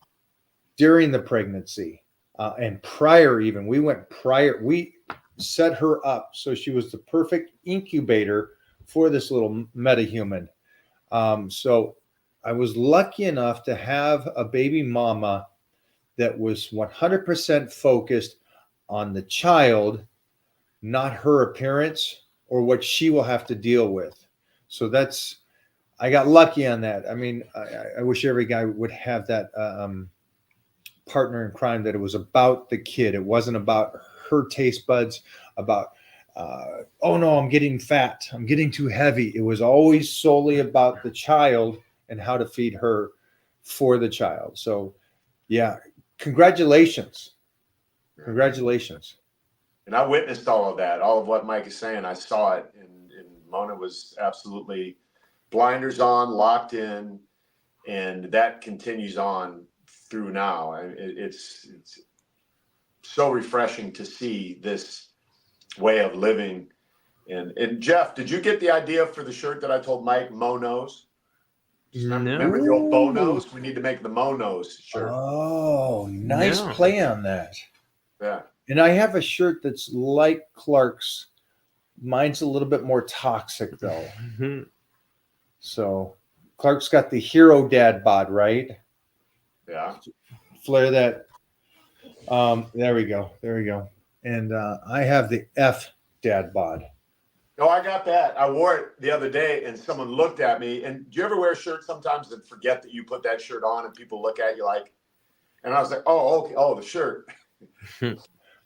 during the pregnancy and prior even. We set her up so she was the perfect incubator for this little metahuman. So I was lucky enough to have a baby mama that was 100% focused on the child, not her appearance or what she will have to deal with. So I got lucky on that. I mean, I wish every guy would have that partner in crime, that it was about the kid. It wasn't about her taste buds, about, oh no, I'm getting fat, I'm getting too heavy. It was always solely about the child and how to feed her for the child. So yeah, congratulations. Congratulations. And I witnessed all of that, all of what Mike is saying. I saw it, and Mona was absolutely blinders on, locked in, and that continues on through now. It's so refreshing to see this way of living. And Jeff, did you get the idea for the shirt that I told Mike Mo knows? Remember the old Bonos? We need to make the Monos shirt. Oh, nice No. play on that. Yeah. And I have a shirt that's like Clark's. Mine's a little bit more toxic though. Mhm. So Clark's got the hero dad bod, right? Yeah. Flare that. There we go. There we go. And I have the F dad bod. No, I got that. I wore it the other day and someone looked at me. And do you ever wear a shirt sometimes and forget that you put that shirt on and people look at you like, and I was like, oh, okay. Oh, the shirt.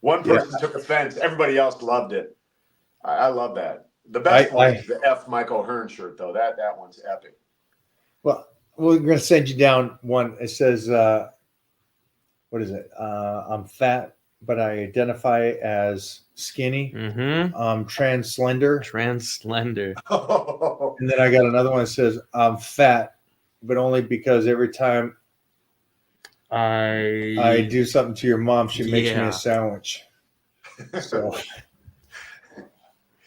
One person took offense. Everybody else loved it. I love that. The best one is the F Michael Hearn shirt, though. That one's epic. Well, we're going to send you down one. It says, what is it? I'm fat, but I identify as skinny. Trans slender. Trans slender. And then I got another one that says, I'm fat, but only because every time I do something to your mom, she makes me a sandwich. So,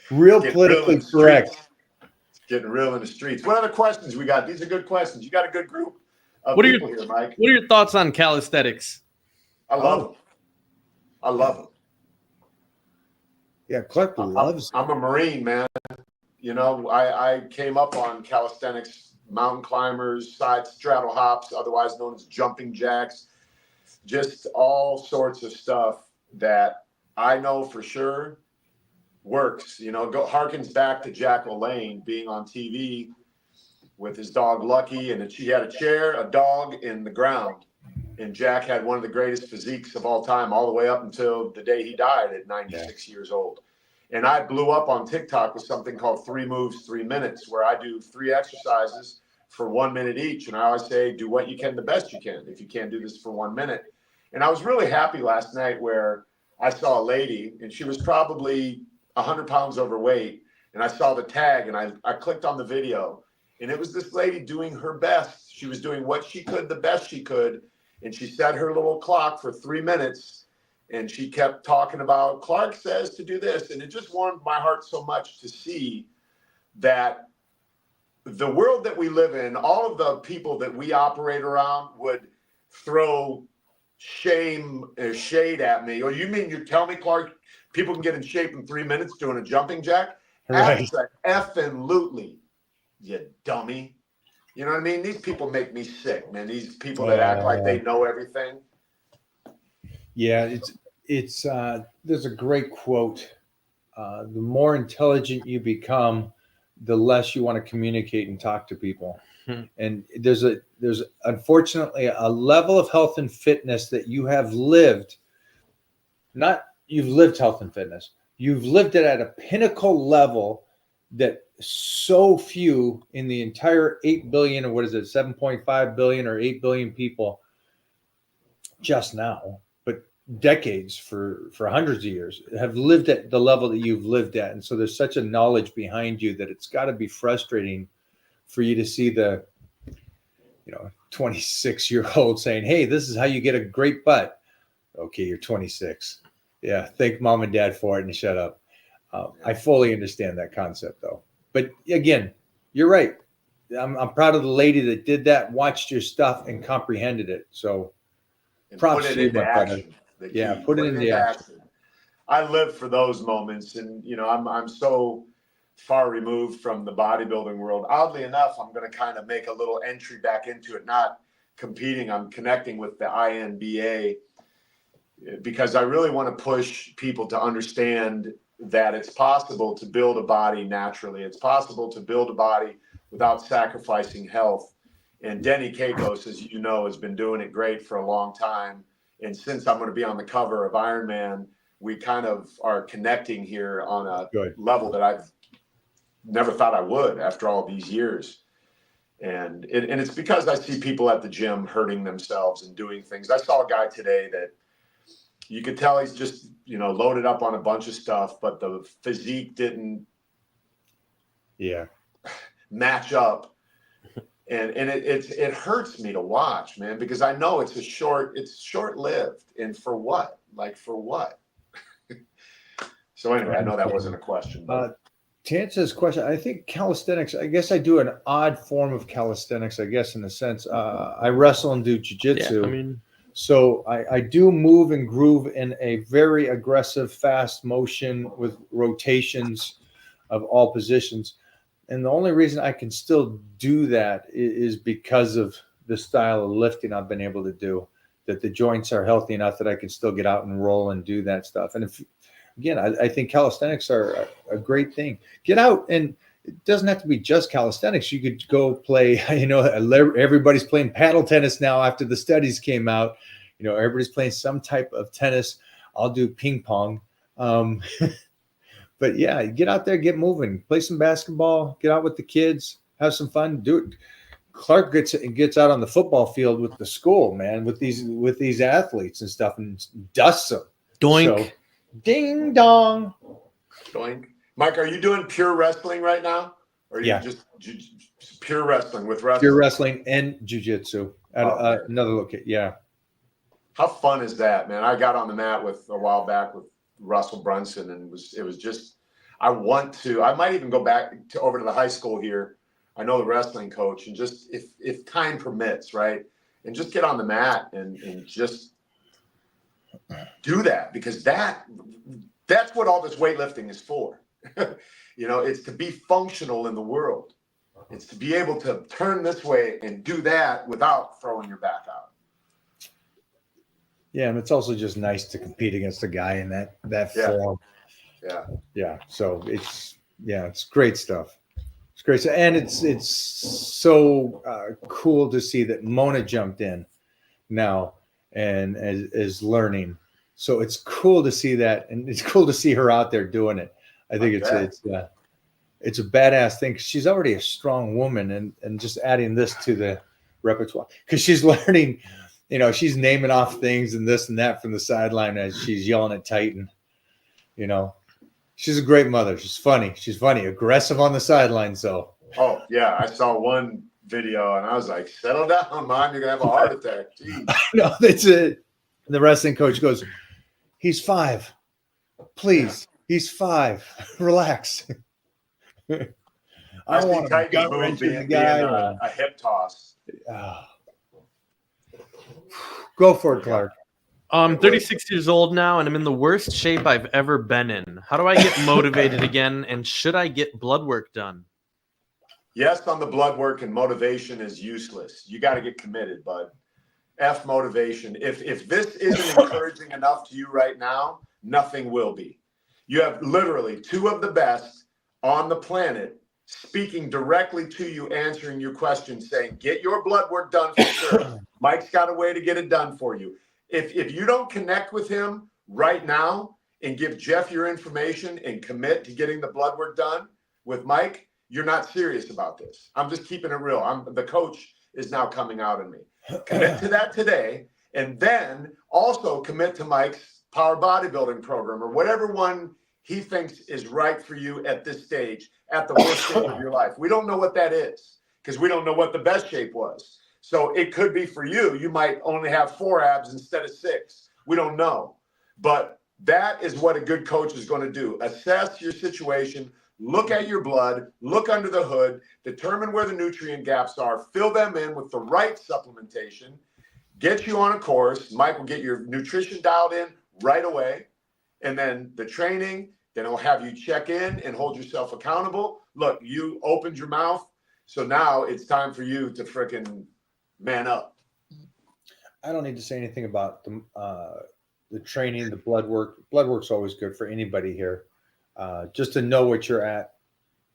real politically correct. Getting real in the streets. What other questions we got? These are good questions. You got a good group of What are people here, Mike. What are your thoughts on calisthenics? I love them. I love them. Yeah, Clark loves it. I'm a Marine, man. You know, I came up on calisthenics, mountain climbers, side straddle hops, otherwise known as jumping jacks, just all sorts of stuff that I know for sure works. You know, harkens back to Jack LaLanne being on TV with his dog Lucky, and she had a chair, a dog in the ground. And Jack had one of the greatest physiques of all time, all the way up until the day he died at 96 years old. And I blew up on TikTok with something called 3 Moves, 3 Minutes, where I do 3 exercises for 1 minute each. And I always say, do what you can the best you can if you can't do this for 1 minute. And I was really happy last night where I saw a lady, and she was probably 100 pounds overweight. And I saw the tag, and I clicked on the video. And it was this lady doing her best. She was doing what she could, the best she could. And she set her little clock for 3 minutes, and she kept talking about Clark says to do this. And it just warmed my heart so much to see that the world that we live in, all of the people that we operate around would throw shade at me. Or you mean you tell me, Clark, people can get in shape in 3 minutes doing a jumping jack? Right. Effing-lutely, you dummy. You know what I mean? These people make me sick, man. These people that act like they know everything. Yeah, it's there's a great quote. The more intelligent you become, the less you want to communicate and talk to people. And there's unfortunately a level of health and fitness that you have lived. Not you've lived health and fitness. You've lived it at a pinnacle level that so few in the entire 8 billion, or what is it, 7.5 billion or 8 billion people just now, but decades for hundreds of years have lived at the level that you've lived at. And so there's such a knowledge behind you that it's got to be frustrating for you to see the, 26-year-old saying, hey, this is how you get a great butt. Okay, you're 26. Yeah, thank mom and dad for it and shut up. I fully understand that concept, though. But again, you're right. I'm proud of the lady that did that, watched your stuff, and comprehended it. So, props to you, my brother. Yeah, put it into action. I live for those moments, and I'm so far removed from the bodybuilding world. Oddly enough, I'm going to kind of make a little entry back into it, not competing. I'm connecting with the INBA because I really want to push people to understand that it's possible to build a body naturally. It's possible to build a body without sacrificing health. And Denny Kakos, as you know, has been doing it great for a long time. And since I'm going to be on the cover of Iron Man, we kind of are connecting here on a level that I've never thought I would after all these years. And it's because I see people at the gym hurting themselves and doing things. I saw a guy today that you could tell he's just, loaded up on a bunch of stuff, but the physique didn't match up. And it hurts me to watch, man, because I know it's short-lived. And for what? Like, for what? So anyway, I know that wasn't a question. But To answer this question, I think calisthenics, I guess I do an odd form of calisthenics, I guess, in a sense. I wrestle and do jujitsu. Yeah, I mean, So I do move and groove in a very aggressive, fast motion with rotations of all positions. And the only reason I can still do that is because of the style of lifting I've been able to do, that the joints are healthy enough that I can still get out and roll and do that stuff. And if, again, I think calisthenics are a great thing. Get out, and it doesn't have to be just calisthenics. You could go play, everybody's playing paddle tennis now after the studies came out. Everybody's playing some type of tennis. I'll do ping pong. But yeah, get out there, get moving, play some basketball, get out with the kids, have some fun, do it. Clark gets out on the football field with the school, man, with these athletes and stuff, and dusts them. doink. So, ding dong. Doink. Mike, are you doing pure wrestling right now? Or are you Yeah. just pure wrestling with wrestling? Pure wrestling and jiu-jitsu at another location. Yeah. How fun is that, man? I got on the mat a while back with Russell Brunson, and it was just, I might even go back over to the high school here. I know the wrestling coach, and just if time permits, right? And just get on the mat and just do that, because that's what all this weightlifting is for. It's to be functional in the world. It's to be able to turn this way and do that without throwing your back out. Yeah, and it's also just nice to compete against a guy in that Yeah. form. Yeah. Yeah. So it's great stuff. It's great. And it's so cool to see that Mona jumped in now and is learning. So it's cool to see that, and it's cool to see her out there doing it. I think it's a badass thing. She's already a strong woman, and just adding this to the repertoire, because she's learning. She's naming off things and this and that from the sideline as she's yelling at Titan. She's a great mother. She's funny. Aggressive on the sidelines, though. Oh, yeah. I saw one video and I was like, settle down, Mom. You're going to have a heart attack. Jeez. No, that's it. The wrestling coach goes, he's 5. Please. He's 5. Relax. I see want to Titan's gut move wrench being the guy. a hip toss. Go for it, Clark. I'm 36 years old now, and I'm in the worst shape I've ever been in. How do I get motivated again, and should I get blood work done? Yes, on the blood work, and motivation is useless. You got to get committed, bud. F motivation. If this isn't encouraging enough to you right now, nothing will be. You have literally 2 of the best on the planet speaking directly to you, answering your questions, saying, get your blood work done for sure. Mike's got a way to get it done for you. If you don't connect with him right now and give Jeff your information and commit to getting the blood work done with Mike, you're not serious about this. I'm just keeping it real. The coach is now coming out in me. Commit to that today, and then also commit to Mike's power bodybuilding program, or whatever one he thinks is right for you at this stage, at the worst stage of your life. We don't know what that is, because we don't know what the best shape was. So it could be for you. You might only have 4 abs instead of 6. We don't know. But that is what a good coach is going to do. Assess your situation, look at your blood, look under the hood, determine where the nutrient gaps are, fill them in with the right supplementation, get you on a course. Mike will get your nutrition dialed in right away. And then the training, then he'll have you check in and hold yourself accountable. Look, you opened your mouth. So now it's time for you to frickin' man up. I don't need to say anything about the training, the blood work. Blood work's always good for anybody here. Just to know what you're at.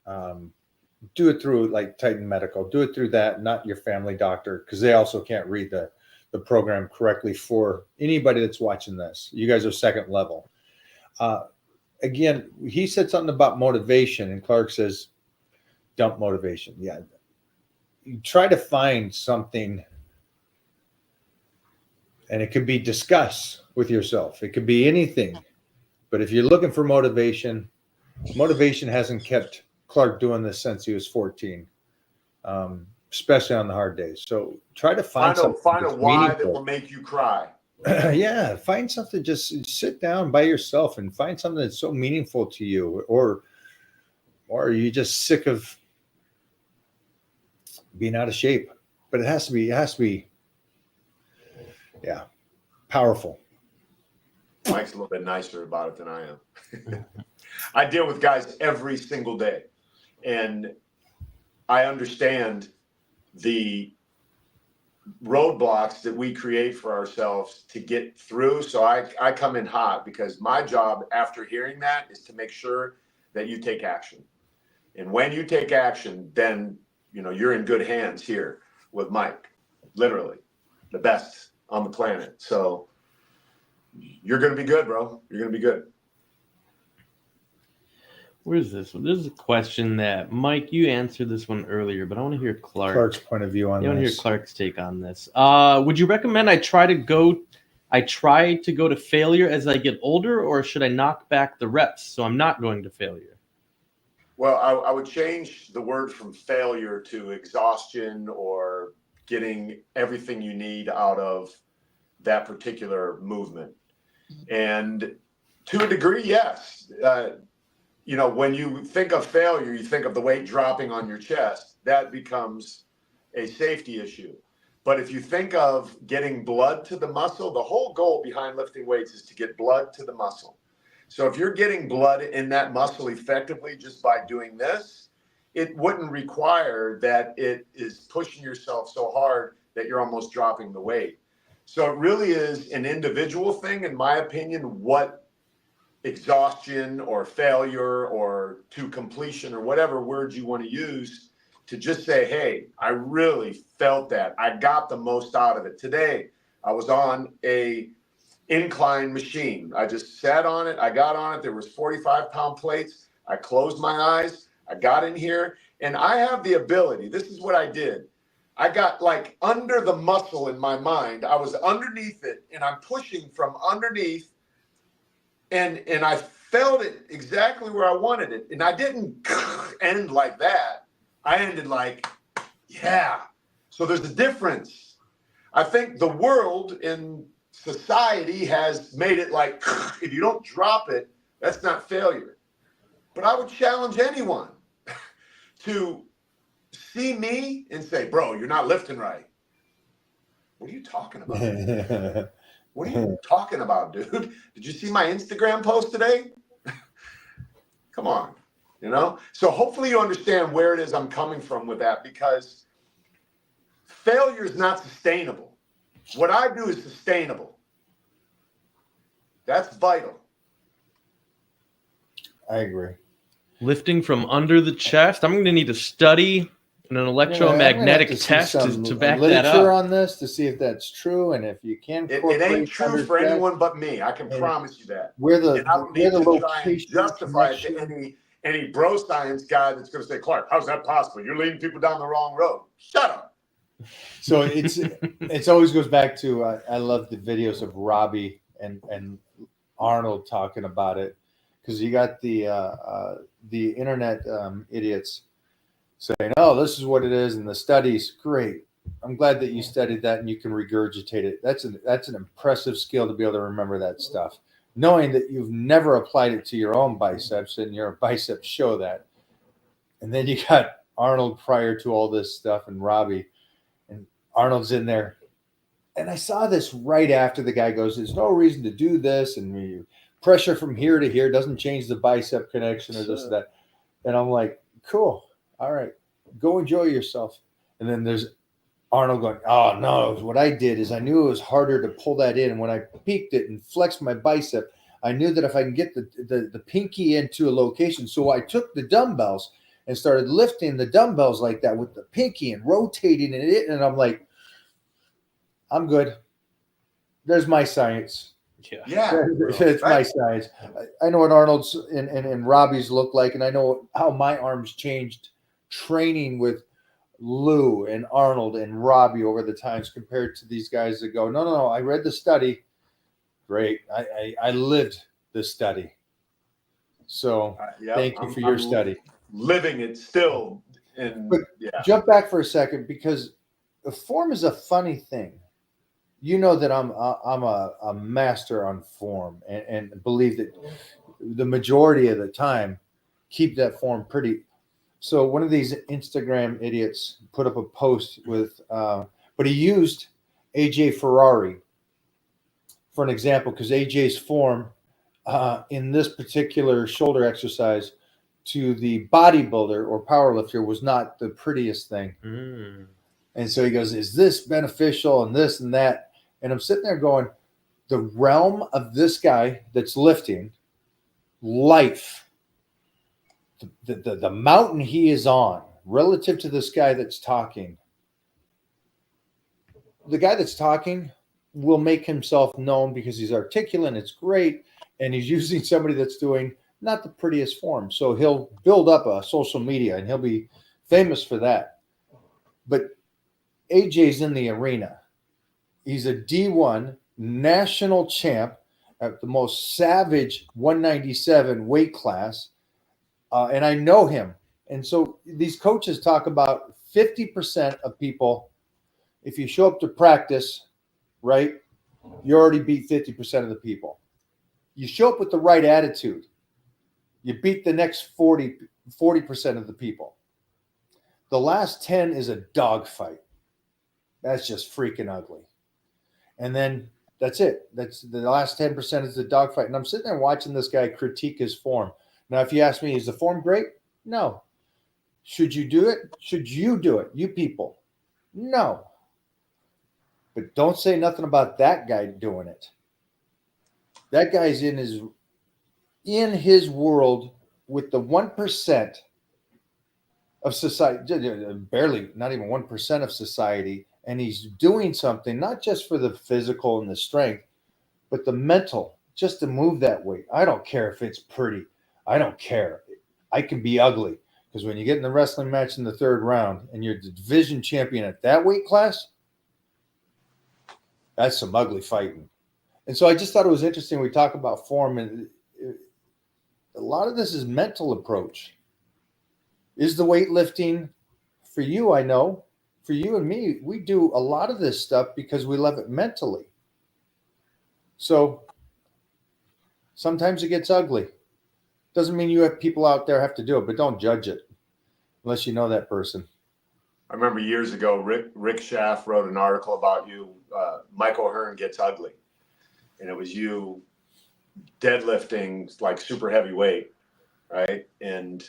Do it through like Titan Medical. Do it through that, not your family doctor, because they also can't read the program correctly for anybody that's watching this. You guys are second level. Again, he said something about motivation, and Clark says, dump motivation. Yeah. You try to find something, and it could be discuss with yourself. It could be anything. But if you're looking for motivation hasn't kept Clark doing this since he was 14, especially on the hard days. So try to find a why that meaningful. will make you cry. Yeah, find something. Just sit down by yourself and find something that's so meaningful to you, or or are you just sick of being out of shape? But it has to be, yeah, powerful. Mike's a little bit nicer about it than I am. I deal with guys every single day, and I understand the roadblocks that we create for ourselves to get through. So I come in hot because my job after hearing that is to make sure that you take action. And when you take action, then you're in good hands here with Mike, literally the best on the planet. So you're going to be good, bro. You're going to be good. Where's this one? This is a question that Mike, you answered this one earlier, but I want to hear Clark's point of view on I want to hear this. Clark's take on this. Would you recommend I try to go to failure as I get older, or should I knock back the reps so I'm not going to failure? Well, I would change the word from failure to exhaustion, or getting everything you need out of that particular movement. And to a degree, yes. When you think of failure, you think of the weight dropping on your chest. That becomes a safety issue. But if you think of getting blood to the muscle, the whole goal behind lifting weights is to get blood to the muscle. So if you're getting blood in that muscle effectively just by doing this, it wouldn't require that it is pushing yourself so hard that you're almost dropping the weight. So it really is an individual thing, in my opinion, what exhaustion or failure or to completion or whatever words you want to use to just say, hey, I really felt that. I got the most out of it. Today, I was on a incline machine. I just sat on it. I got on it. There was 45-pound plates. I closed my eyes. I got in here, and I have the ability. This is what I did. I got like under the muscle in my mind. I was underneath it, and I'm pushing from underneath, and I felt it exactly where I wanted it. And I didn't end like that. I ended like, yeah. So there's a difference. I think the world in society has made it like, if you don't drop it, that's not failure. But I would challenge anyone to see me and say, bro, you're not lifting right. What are you talking about? What are you talking about, dude? Did you see my Instagram post today? Come on, So hopefully you understand where it is I'm coming from with that, because failure is not sustainable. What I do is sustainable. That's vital. I agree. Lifting from under the chest. I'm going to need to study an electromagnetic test to back that literature up on this to see if that's true, and if you can. It ain't true for anyone but me. I can promise you that. Where the and I don't need to try and location justify it to any bro science guy that's going to say, Clark, how's that possible? You're leading people down the wrong road. Shut up. So it's always goes back to I love the videos of Robbie and Arnold talking about it, because you got the internet idiots saying, oh, this is what it is, and the studies, great. I'm glad that you studied that and you can regurgitate it. That's an impressive skill to be able to remember that stuff, knowing that you've never applied it to your own biceps and your biceps show that. And then you got Arnold prior to all this stuff and Robbie, and Arnold's in there. And I saw this right after the guy goes, there's no reason to do this, and pressure from here to here doesn't change the bicep connection or this or that. And I'm like, cool. All right, go enjoy yourself. And then there's Arnold going, oh, no, what I did is I knew it was harder to pull that in. And when I peaked it and flexed my bicep, I knew that if I can get the pinky into a location. So I took the dumbbells and started lifting the dumbbells like that with the pinky and rotating it. And I'm like, I'm good. There's my science. Yeah. It's my science. I know what Arnold's and Robbie's look like, and I know how my arms changed training with Lou and Arnold and Robbie over the times compared to these guys that go, no, I read the study. Great. I lived the study. So thank you for your study. Living it still. Jump back for a second, because the form is a funny thing. You know that I'm a master on form and believe that the majority of the time keep that form pretty. So one of these Instagram idiots put up a post with, but he used AJ Ferrari for an example because AJ's form in this particular shoulder exercise to the bodybuilder or powerlifter was not the prettiest thing. Mm. And so he goes, is this beneficial and this and that? And I'm sitting there going, the realm of this guy that's lifting, life, the mountain he is on relative to this guy that's talking. The guy that's talking will make himself known because he's articulate and it's great. And he's using somebody that's doing not the prettiest form. So he'll build up a social media and he'll be famous for that. But AJ's in the arena. He's a D1 national champ at the most savage 197 weight class. And I know him. And so these coaches talk about 50% of people, if you show up to practice, right, you already beat 50% of the people. You show up with the right attitude, you beat the next 40% of the people. The last 10 is a dogfight. That's just freaking ugly. And then that's it. That's the last 10% is the dogfight. And I'm sitting there watching this guy critique his form. Now, if you ask me, is the form great? No. Should you do it? Should you do it? You people? No. But don't say nothing about that guy doing it. That guy's in his world with the 1% of society, barely, not even 1% of society, and he's doing something not just for the physical and the strength, but the mental, just to move that weight. I don't care if it's pretty. I don't care. I can be ugly because when you get in the wrestling match in the third round and you're the division champion at that weight class, that's some ugly fighting. And so I just thought it was interesting. We talk about form, and a lot of this is mental approach. Is the weightlifting for you? I know for you and me, we do a lot of this stuff because we love it mentally. So sometimes it gets ugly. Doesn't mean you have people out there have to do it, but don't judge it unless you know that person. I remember years ago, Rick Schaff wrote an article about you. Michael Hearn gets ugly, and it was you deadlifting like super heavy weight, right? And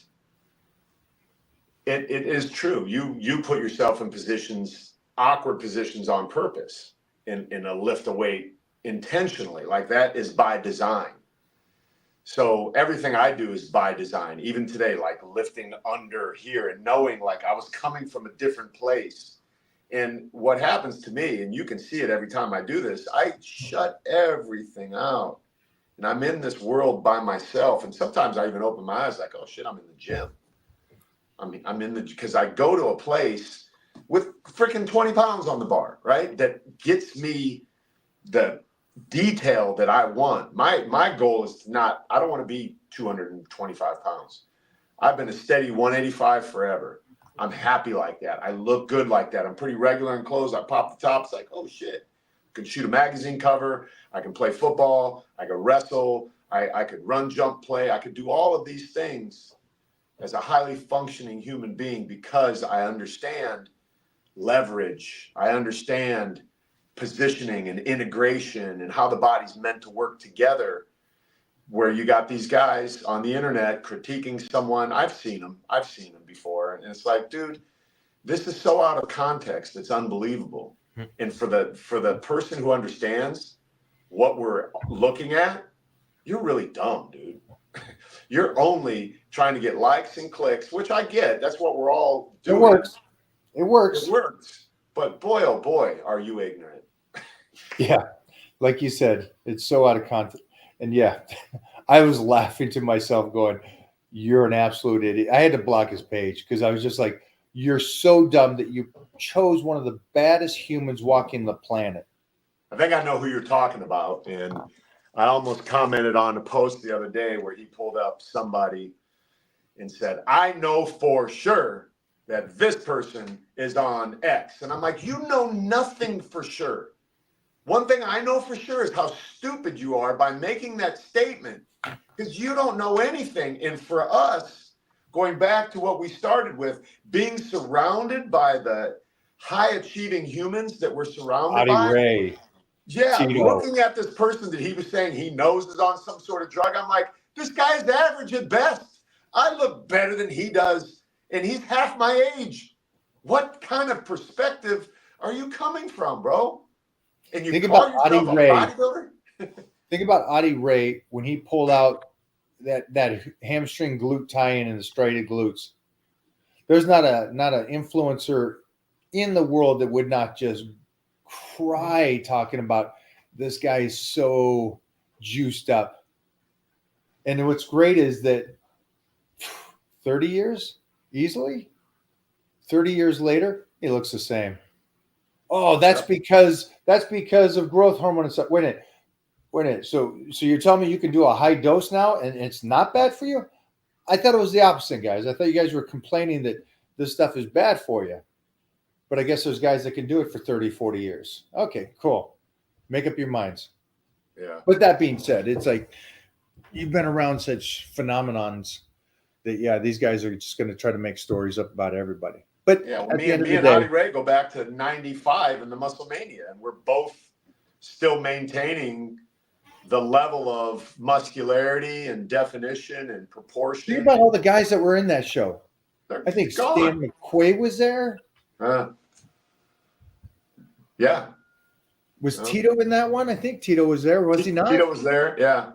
it is true. You put yourself in awkward positions on purpose in a lift of weight intentionally. Like that is by design. So everything I do is by design. Even today, like lifting under here and knowing like I was coming from a different place. And what happens to me, and you can see it every time I do this, I shut everything out. And I'm in this world by myself. And sometimes I even open my eyes like, oh shit, I'm in the gym. Because I go to a place with freaking 20 pounds on the bar, right? That gets me the detail that I want. My goal is I don't want to be 225 pounds. I've been a steady 185 forever. I'm happy like that. I look good like that. I'm pretty regular in clothes. I pop the top. It's like, oh shit. I can shoot a magazine cover. I can play football. I can wrestle. I could run, jump, play. I could do all of these things as a highly functioning human being because I understand leverage. I understand positioning and integration and how the body's meant to work together, where you got these guys on the internet critiquing someone. I've seen them before. And it's like, dude, this is so out of context. It's unbelievable. And for the person who understands what we're looking at, you're really dumb, dude. You're only trying to get likes and clicks, which I get. That's what we're all doing. It works. But boy, oh boy, are you ignorant. Yeah. Like you said, it's so out of context. And yeah, I was laughing to myself going, you're an absolute idiot. I had to block his page because I was just like, you're so dumb that you chose one of the baddest humans walking the planet. I think I know who you're talking about. And I almost commented on a post the other day where he pulled up somebody and said, I know for sure that this person is on X. And I'm like, you know nothing for sure. One thing I know for sure is how stupid you are by making that statement because you don't know anything. And for us, going back to what we started with, being surrounded by the high achieving humans that we're surrounded Adi by. Ray. Yeah, Tito. looking at this person that he was saying he knows is on some sort of drug, I'm like, this guy's average at best. I look better than he does, and he's half my age. What kind of perspective are you coming from, bro? And you Think call about Adi yourself a Ray. bodybuilder? Think about Adi Ray when he pulled out that hamstring glute tie-in and the striated glutes. There's not an influencer in the world that would not just cry talking about this guy is so juiced up. And what's great is that 30 years easily, 30 years later, he looks the same. Oh, that's because of growth hormone and stuff. Wait a minute. So you're telling me you can do a high dose now and it's not bad for you? I thought it was the opposite, guys. I thought you guys were complaining that this stuff is bad for you. But I guess there's guys that can do it for 30, 40 years. Okay, cool. Make up your minds. Yeah. But that being said, it's like you've been around such phenomenons that, yeah, these guys are just going to try to make stories up about everybody. But Yeah, well, at me the end of and the Adi day, Ray go back to 95 in the Muscle Mania, and we're both still maintaining the level of muscularity and definition and proportion. think about all the guys that were in that show. They're I think gone. Stan McQuay was there. Yeah. Was Oh. Tito in that one? I think Tito was there. Was he not? Tito was there, yeah.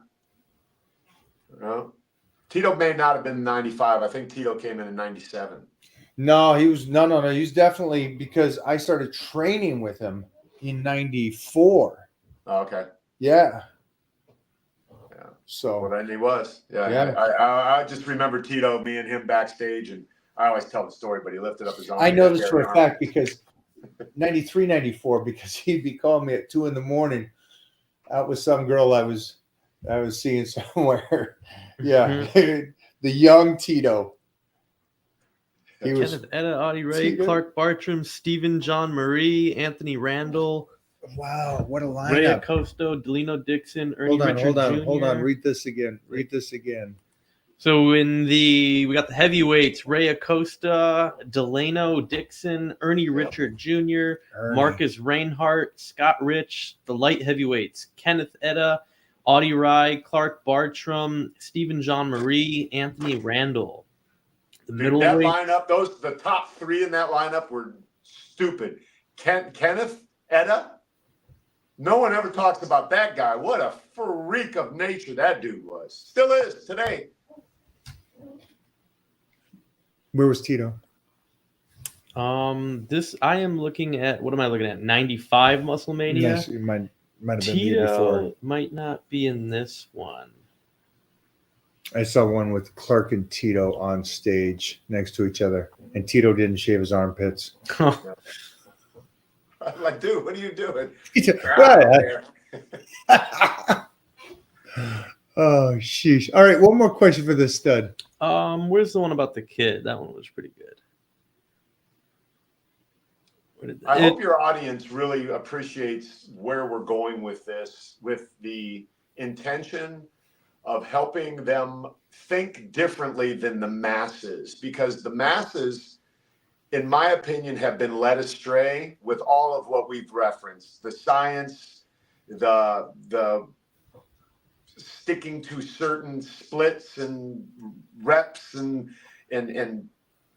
Tito may not have been 95. I think Tito came in 97. No, he was no. He was definitely, because I started training with him in 94. Oh, okay. Yeah. Yeah. So Well, then he was. Yeah. Yeah. I just remember Tito, me and him backstage, and I always tell the story, but he lifted up his arm. I know this for Carry a on. fact because 93, 94, because he'd be calling me at 2 a.m. out with some girl I was seeing somewhere. Yeah. The young Tito. He was Kenneth Etta, Audie Ray, Tito. Clark Bartram, Stephen John Marie, Anthony Randall, wow, what a Ray lineup. Acosto, Delino Dixon, Ernie Hold on. Richard Jr. Read this again. So we got the heavyweights: Ray Acosta, Delano Dixon, Ernie Richard Jr., Ernie. Marcus Reinhardt, Scott Rich. The light heavyweights: Kenneth Etta, Audie Rai, Clark Bartram, Stephen John Marie, Anthony Randall. The Dude, that middleweight. lineup, the top three in that lineup were stupid. Kenneth Etta, no one ever talks about that guy. What a freak of nature that dude was. Still is today. Where was Tito? This I am looking at. What am I looking at? 95 Muscle Mania. Yes, it might have been the year before. Tito might not be in this one. I saw one with Clark and Tito on stage next to each other, and Tito didn't shave his armpits. I'm like, dude, what are you doing? Tito, Get out of there. oh, sheesh. All right, one more question for this stud. Where's the one about the kid? That one was pretty good. Where did I hope your audience really appreciates where we're going with this, with the intention of helping them think differently than the masses, because the masses, in my opinion, have been led astray with all of what we've referenced: the science, the sticking to certain splits and reps and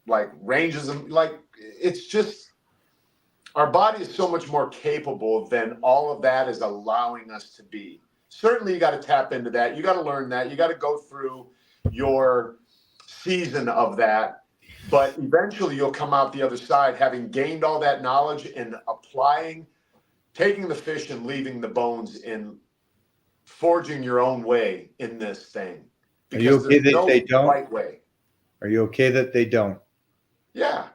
like ranges, and like, it's just, our body is so much more capable than all of that is allowing us to be. Certainly, you got to tap into that. You got to learn that. You got to go through your season of that. But eventually, you'll come out the other side having gained all that knowledge and applying, taking the fish and leaving the bones, and forging your own way in this thing. Are you okay there's that they don't? right way. Are you okay that they don't? Yeah,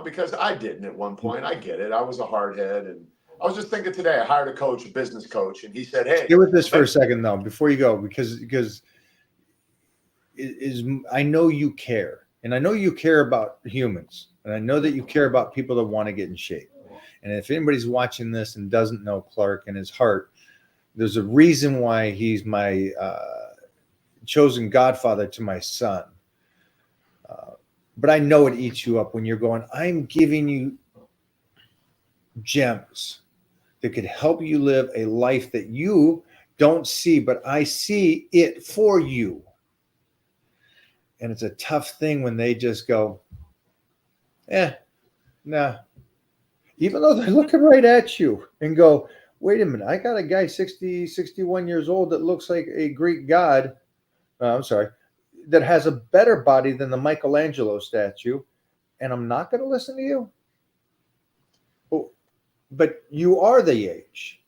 because I didn't at one point. I get it. I was a hardhead, and I was just thinking today, I hired a coach, a business coach, and he said, hey. Stay with this for a second, though, before you go, because I know you care, and I know you care about humans, and I know that you care about people that want to get in shape. And if anybody's watching this and doesn't know Clark and his heart, there's a reason why he's my chosen godfather to my son. But I know it eats you up when you're going, I'm giving you gems that could help you live a life that you don't see, but I see it for you. And it's a tough thing when they just go, nah. Even though they're looking right at you and go, wait a minute, I got a guy 60, 61 years old that looks like a Greek god. I'm sorry, that has a better body than the Michelangelo statue. And I'm not going to listen to you. Oh, but you are the age.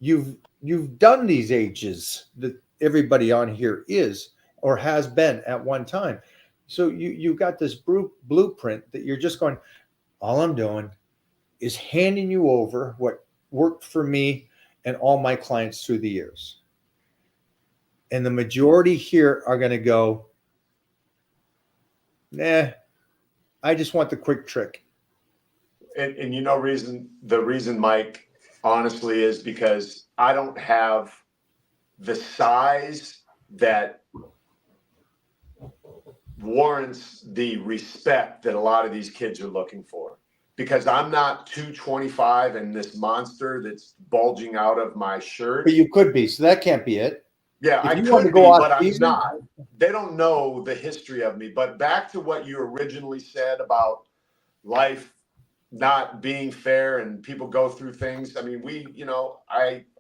You've done these ages that everybody on here is or has been at one time. So you've got this blueprint that you're just going, all I'm doing is handing you over what worked for me and all my clients through the years. And the majority here are going to go, nah, I just want the quick trick. And you know, the reason, Mike, honestly, is because I don't have the size that warrants the respect that a lot of these kids are looking for. Because I'm not 225 and this monster that's bulging out of my shirt. But you could be, so that can't be it. Yeah, If I you want could to go be, off but I'm season, not. They don't know the history of me. But back to what you originally said about life not being fair and people go through things. I mean,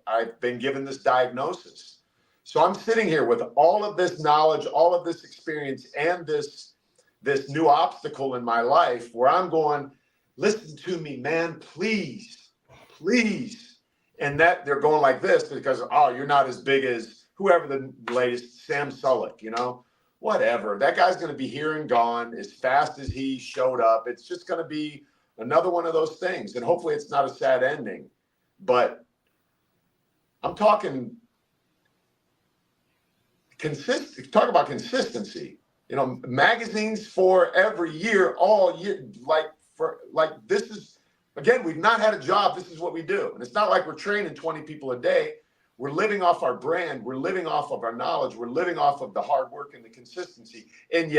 I've been given this diagnosis. So I'm sitting here with all of this knowledge, all of this experience, and this new obstacle in my life where I'm going, listen to me, man, please. And that they're going like this because, oh, you're not as big as whoever the latest, Sam Sulek, whatever. That guy's going to be here and gone as fast as he showed up. It's just going to be another one of those things. And hopefully it's not a sad ending. But I'm talking talk about consistency. Magazines for every year, all year, this is, again, we've not had a job. This is what we do. And it's not like we're training 20 people a day. We're living off our brand. We're living off of our knowledge. We're living off of the hard work and the consistency. And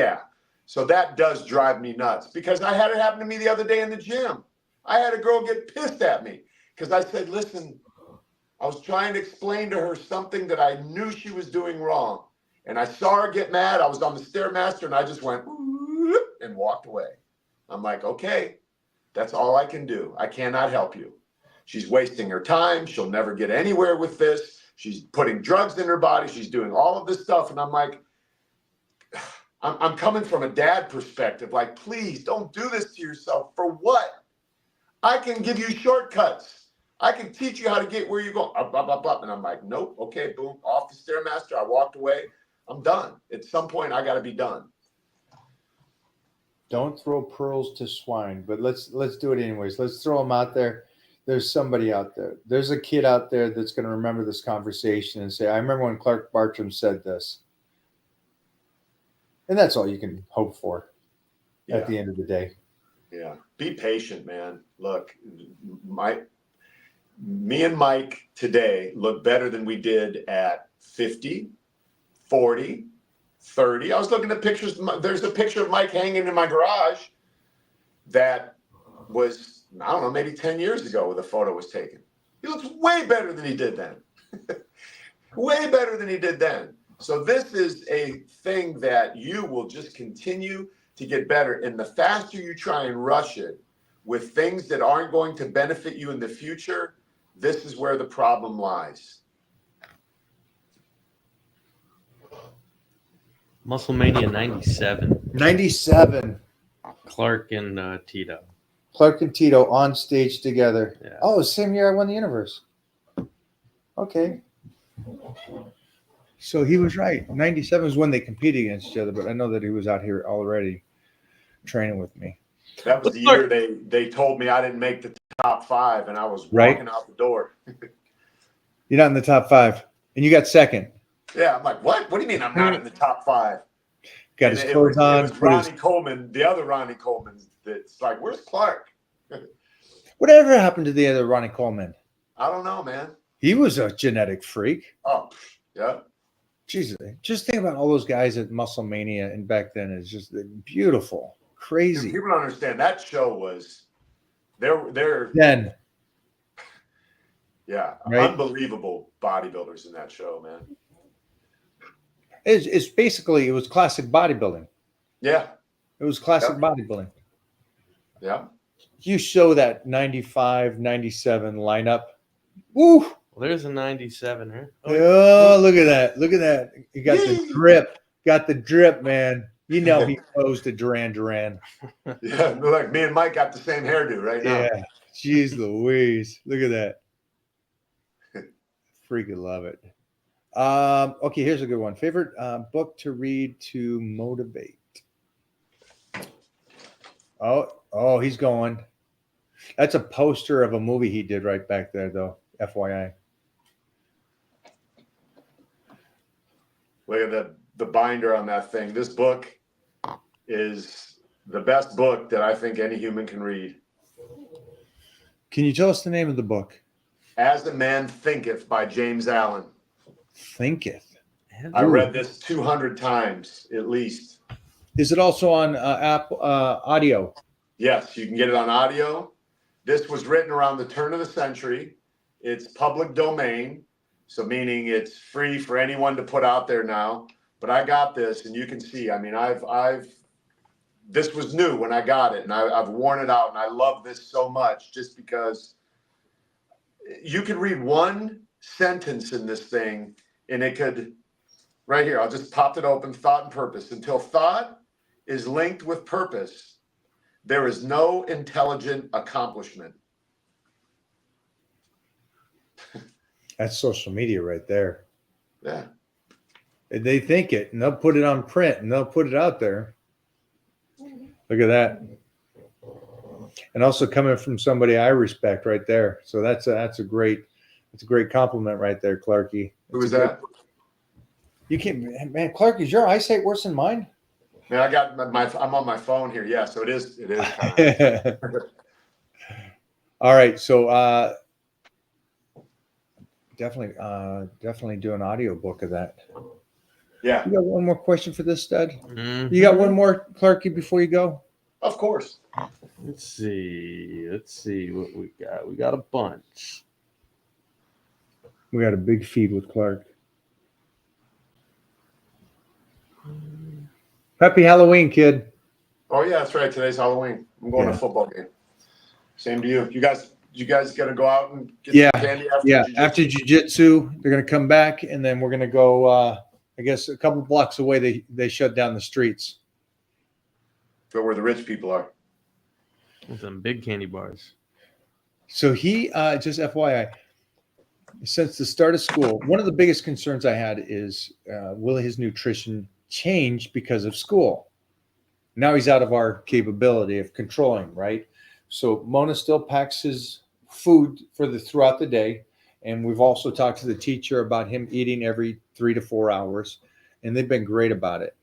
so that does drive me nuts because I had it happen to me the other day in the gym. I had a girl get pissed at me because I said, listen, I was trying to explain to her something that I knew she was doing wrong. And I saw her get mad. I was on the Stairmaster and I just went and walked away. I'm like, okay, that's all I can do. I cannot help you. She's wasting her time. She'll never get anywhere with this. She's putting drugs in her body. She's doing all of this stuff. And I'm like, I'm coming from a dad perspective. Like, please don't do this to yourself. For what? I can give you shortcuts. I can teach you how to get where you're going. Blah, blah, blah. And I'm like, nope. Okay, boom. Off the Stairmaster. I walked away. I'm done. At some point, I got to be done. don't throw pearls to swine, but let's do it anyways. Let's throw them out there. There's somebody out there. There's a kid out there that's going to remember this conversation and say, I remember when Clark Bartram said this. And that's all you can hope for at the end of the day. Yeah. Be patient, man. Look, me and Mike today look better than we did at 50, 40, 30. I was looking at pictures. There's a picture of Mike hanging in my garage that was, I don't know, maybe 10 years ago when the photo was taken. He looks way better than he did then. Way better than he did then. So this is a thing that you will just continue to get better. And the faster you try and rush it with things that aren't going to benefit you in the future, this is where the problem lies. Musclemania 97. 97. Clark and Tito. Clark and Tito on stage together. Yeah. Oh, same year I won the universe. Okay. So he was right. 97 is when they competed against each other, but I know that he was out here already training with me. That was the year they told me I didn't make the top 5 and I was walking out the door. You're not in the top 5 and you got second. Yeah, I'm like, what? What do you mean I'm not in the top 5? Got his clothes on. It was Ronnie Coleman, the other Ronnie Coleman. That's like, where's Clark? Whatever happened to the other Ronnie Coleman? I don't know, man. He was a genetic freak. Oh, yeah. Jesus, just think about all those guys at Muscle Mania and back then. It's just beautiful, crazy. People don't understand that show was they're Then, yeah, Right. unbelievable bodybuilders in that show, man. it's basically, it was classic bodybuilding. Yeah, It was classic Yep. bodybuilding. yeah. You show that 95, 97 lineup. Woo! Well, there's a 97 here. Oh, look at that. Look at that. You got the drip. Got the drip, man. You know he posed to Duran Duran. Yeah, look, me and Mike got the same hairdo right now. Yeah. Jeez Louise. Look at that. Freaking love it. Okay, here's a good one. Favorite book to read to motivate. Oh, he's going. That's a poster of a movie he did right back there, though. FYI. Look at the binder on that thing. This book is the best book that I think any human can read. Can you tell us the name of the book? As a Man Thinketh by James Allen. Thinketh. I read this 200 times at least. Is it also on app audio? Yes, you can get it on audio. This was written around the turn of the century. It's public domain, so meaning it's free for anyone to put out there now. But I got this, and you can see. I mean, this was new when I got it, and I've worn it out, and I love this so much just because you could read one sentence in this thing, and it could. Right here, I'll just pop it open. Thought and purpose. Until thought is linked with purpose, there is no intelligent accomplishment. That's social media right there. Yeah. They think it, and they'll put it on print, and they'll put it out there. Look at that. And also coming from somebody I respect right there. So that's a great compliment right there, Clarky. Who is that? You can't, man, Clark, is your eyesight worse than mine? Man, I got I'm on my phone here. Yeah, so it is. It is. All right. So definitely do an audio book of that. Yeah, You got one more question for this stud? Mhm. You got one more, Clarky, before you go? of course. Let's see what we got. We got a bunch. We got a big feed with Clark. Happy Halloween, kid. Oh yeah, that's right. Today's Halloween. I'm going to a football game. Same to you. You guys gonna go out and get Yeah, some candy after? Yeah, jiu-jitsu? after jiu-jitsu, they're going to come back, and then we're going to go, I guess, a couple blocks away. They shut down the streets. Go where the rich people are. Some big candy bars. So he, just FYI, since the start of school, one of the biggest concerns I had is, will his nutrition change because of school? Now he's out of our capability of controlling, right? So Mona still packs his food throughout the day. And we've also talked to the teacher about him eating every 3 to 4 hours. And they've been great about it.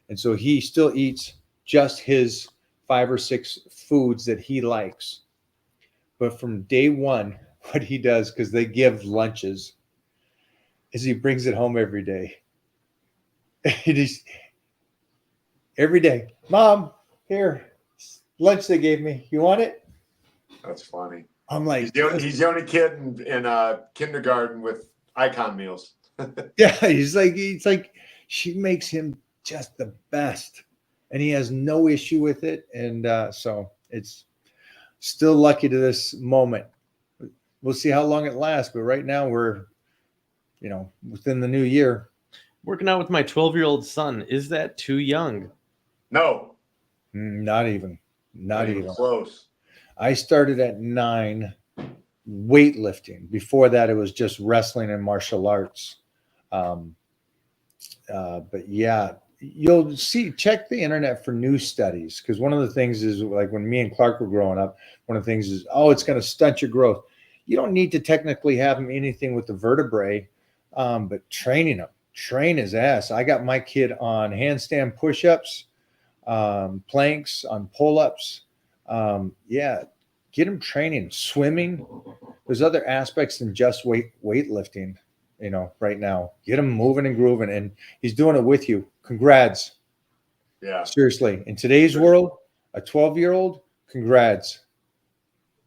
And so he still eats just his 5 or 6 foods that he likes. But from day one, what he does, because they give lunches, is he brings it home every day. It is every day. Mom, here, lunch they gave me. You want it? That's funny. I'm like, He's the only kid in kindergarten with icon meals. yeah, he's like, she makes him just the best. And he has no issue with it. And so it's still lucky to this moment. We'll see how long it lasts. But right now we're, within the new year. Working out with my 12-year-old son. Is that too young? No, Not even close. I started at 9 weightlifting. Before that, it was just wrestling and martial arts. But yeah, you'll check the internet for new studies. Because one of the things is, like when me and Clark were growing up, one of the things is, it's going to stunt your growth. You don't need to technically have him anything with the vertebrae, but train his ass. I got my kid on handstand push-ups, planks, on pull-ups. Get him training, swimming. There's other aspects than just weightlifting. right now. Get him moving and grooving, and he's doing it with you. Congrats. Yeah, Seriously. In today's world, a 12-year-old, congrats.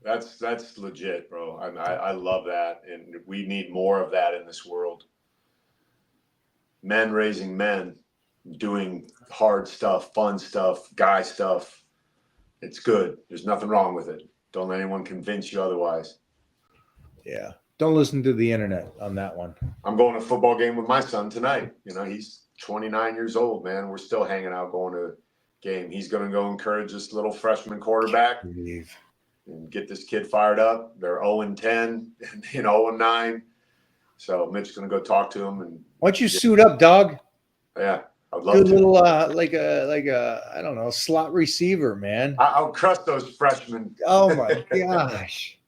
that's legit, bro. I love that, and we need more of that in this world. Men raising men, doing hard stuff, fun stuff, guy stuff. It's good. There's nothing wrong with it. Don't let anyone convince you otherwise. Yeah. Don't listen to the internet on that one. I'm going to a football game with my son tonight. He's 29 years old, man. We're still hanging out, going to a game. He's going to go encourage this little freshman quarterback and get this kid fired up. They're 0-10, 0-9. So Mitch's going to go talk to him, and Why don't you suit up, dog? yeah, I'd Do love a to. little like a I don't know, slot receiver, man. I'll crush those freshmen. Oh my gosh.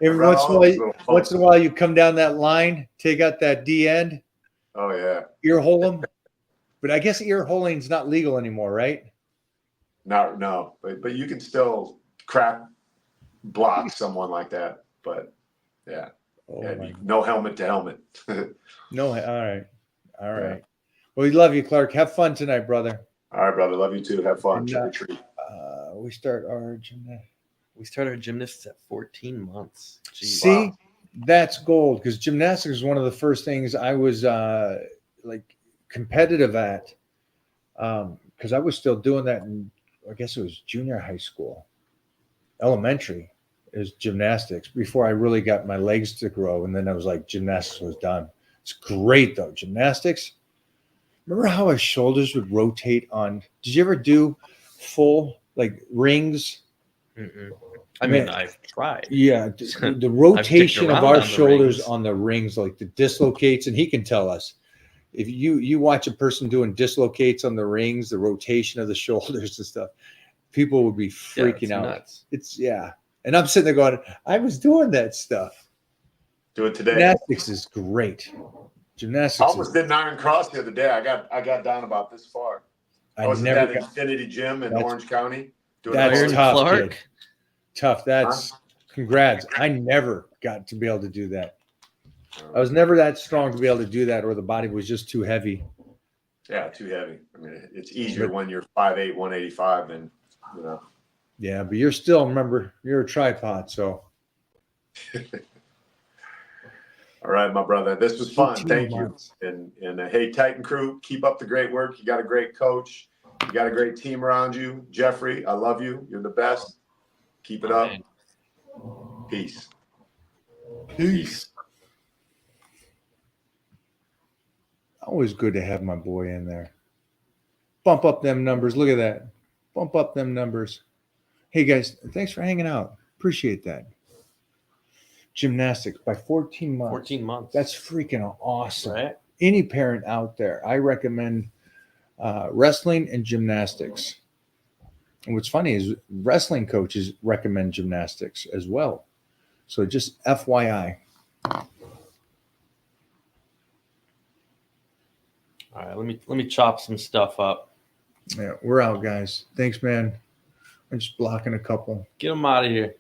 Every Run once in a all while, those little once in a folks. while, you come down that line, take out that D end, Oh yeah, ear hole him. But I guess ear holing's not legal anymore, right? no, but you can still crack block someone like that. But yeah, Oh yeah, my, no helmet to helmet. no. All right. Yeah. Well, we love you, Clark. Have fun tonight, brother. All right, brother. Love you too. Have fun. And, Trick or treat. We start our gymnastics. We started our gymnastics at 14 months. Gee, See, wow. that's gold, because gymnastics is one of the first things I was like competitive at, because I was still doing that in, I guess it was junior high school, elementary is gymnastics before I really got my legs to grow, and then I was like, gymnastics was done. It's great though, gymnastics. Remember how our shoulders would rotate on? Did you ever do full like rings? Mm-mm. I mean, Man. I've tried. Yeah, the rotation of around our on the shoulders rings. on the rings, like the dislocates, and he can tell us if you watch a person doing dislocates on the rings, the rotation of the shoulders and stuff, people would be Yeah, freaking it's out. nuts. It's and I'm sitting there going, I was doing that stuff. Do it today. Gymnastics is great. I Gymnastics. almost did an iron cross the other day. I got down about this far. I was at that Infinity Gym in That's- Orange County. Doing that's Iron tough, Clark? kid. Tough. That's congrats. I never got to be able to do that. I was never that strong to be able to do that, or the body was just too heavy. Yeah, too heavy. I mean, it's easier when you're 5'8", 185 than, Yeah, but you're still, remember, you're a tripod, so. All right, my brother. This was fun. 18 Thank you. months. And hey, Titan crew, keep up the great work. You got a great coach. You got a great team around you. Jeffrey, I love you. You're the best. Keep it up. Peace. Peace. Always good to have my boy in there. Bump up them numbers. Look at that. Bump up them numbers. Hey, guys, thanks for hanging out. Appreciate that. Gymnastics by 14 months. 14 months. That's freaking awesome. right. Any parent out there, I recommend wrestling and gymnastics. And what's funny is wrestling coaches recommend gymnastics as well. So just FYI. All right, let me chop some stuff up. Yeah, we're out, guys. Thanks, man. I'm just blocking a couple. Get them out of here.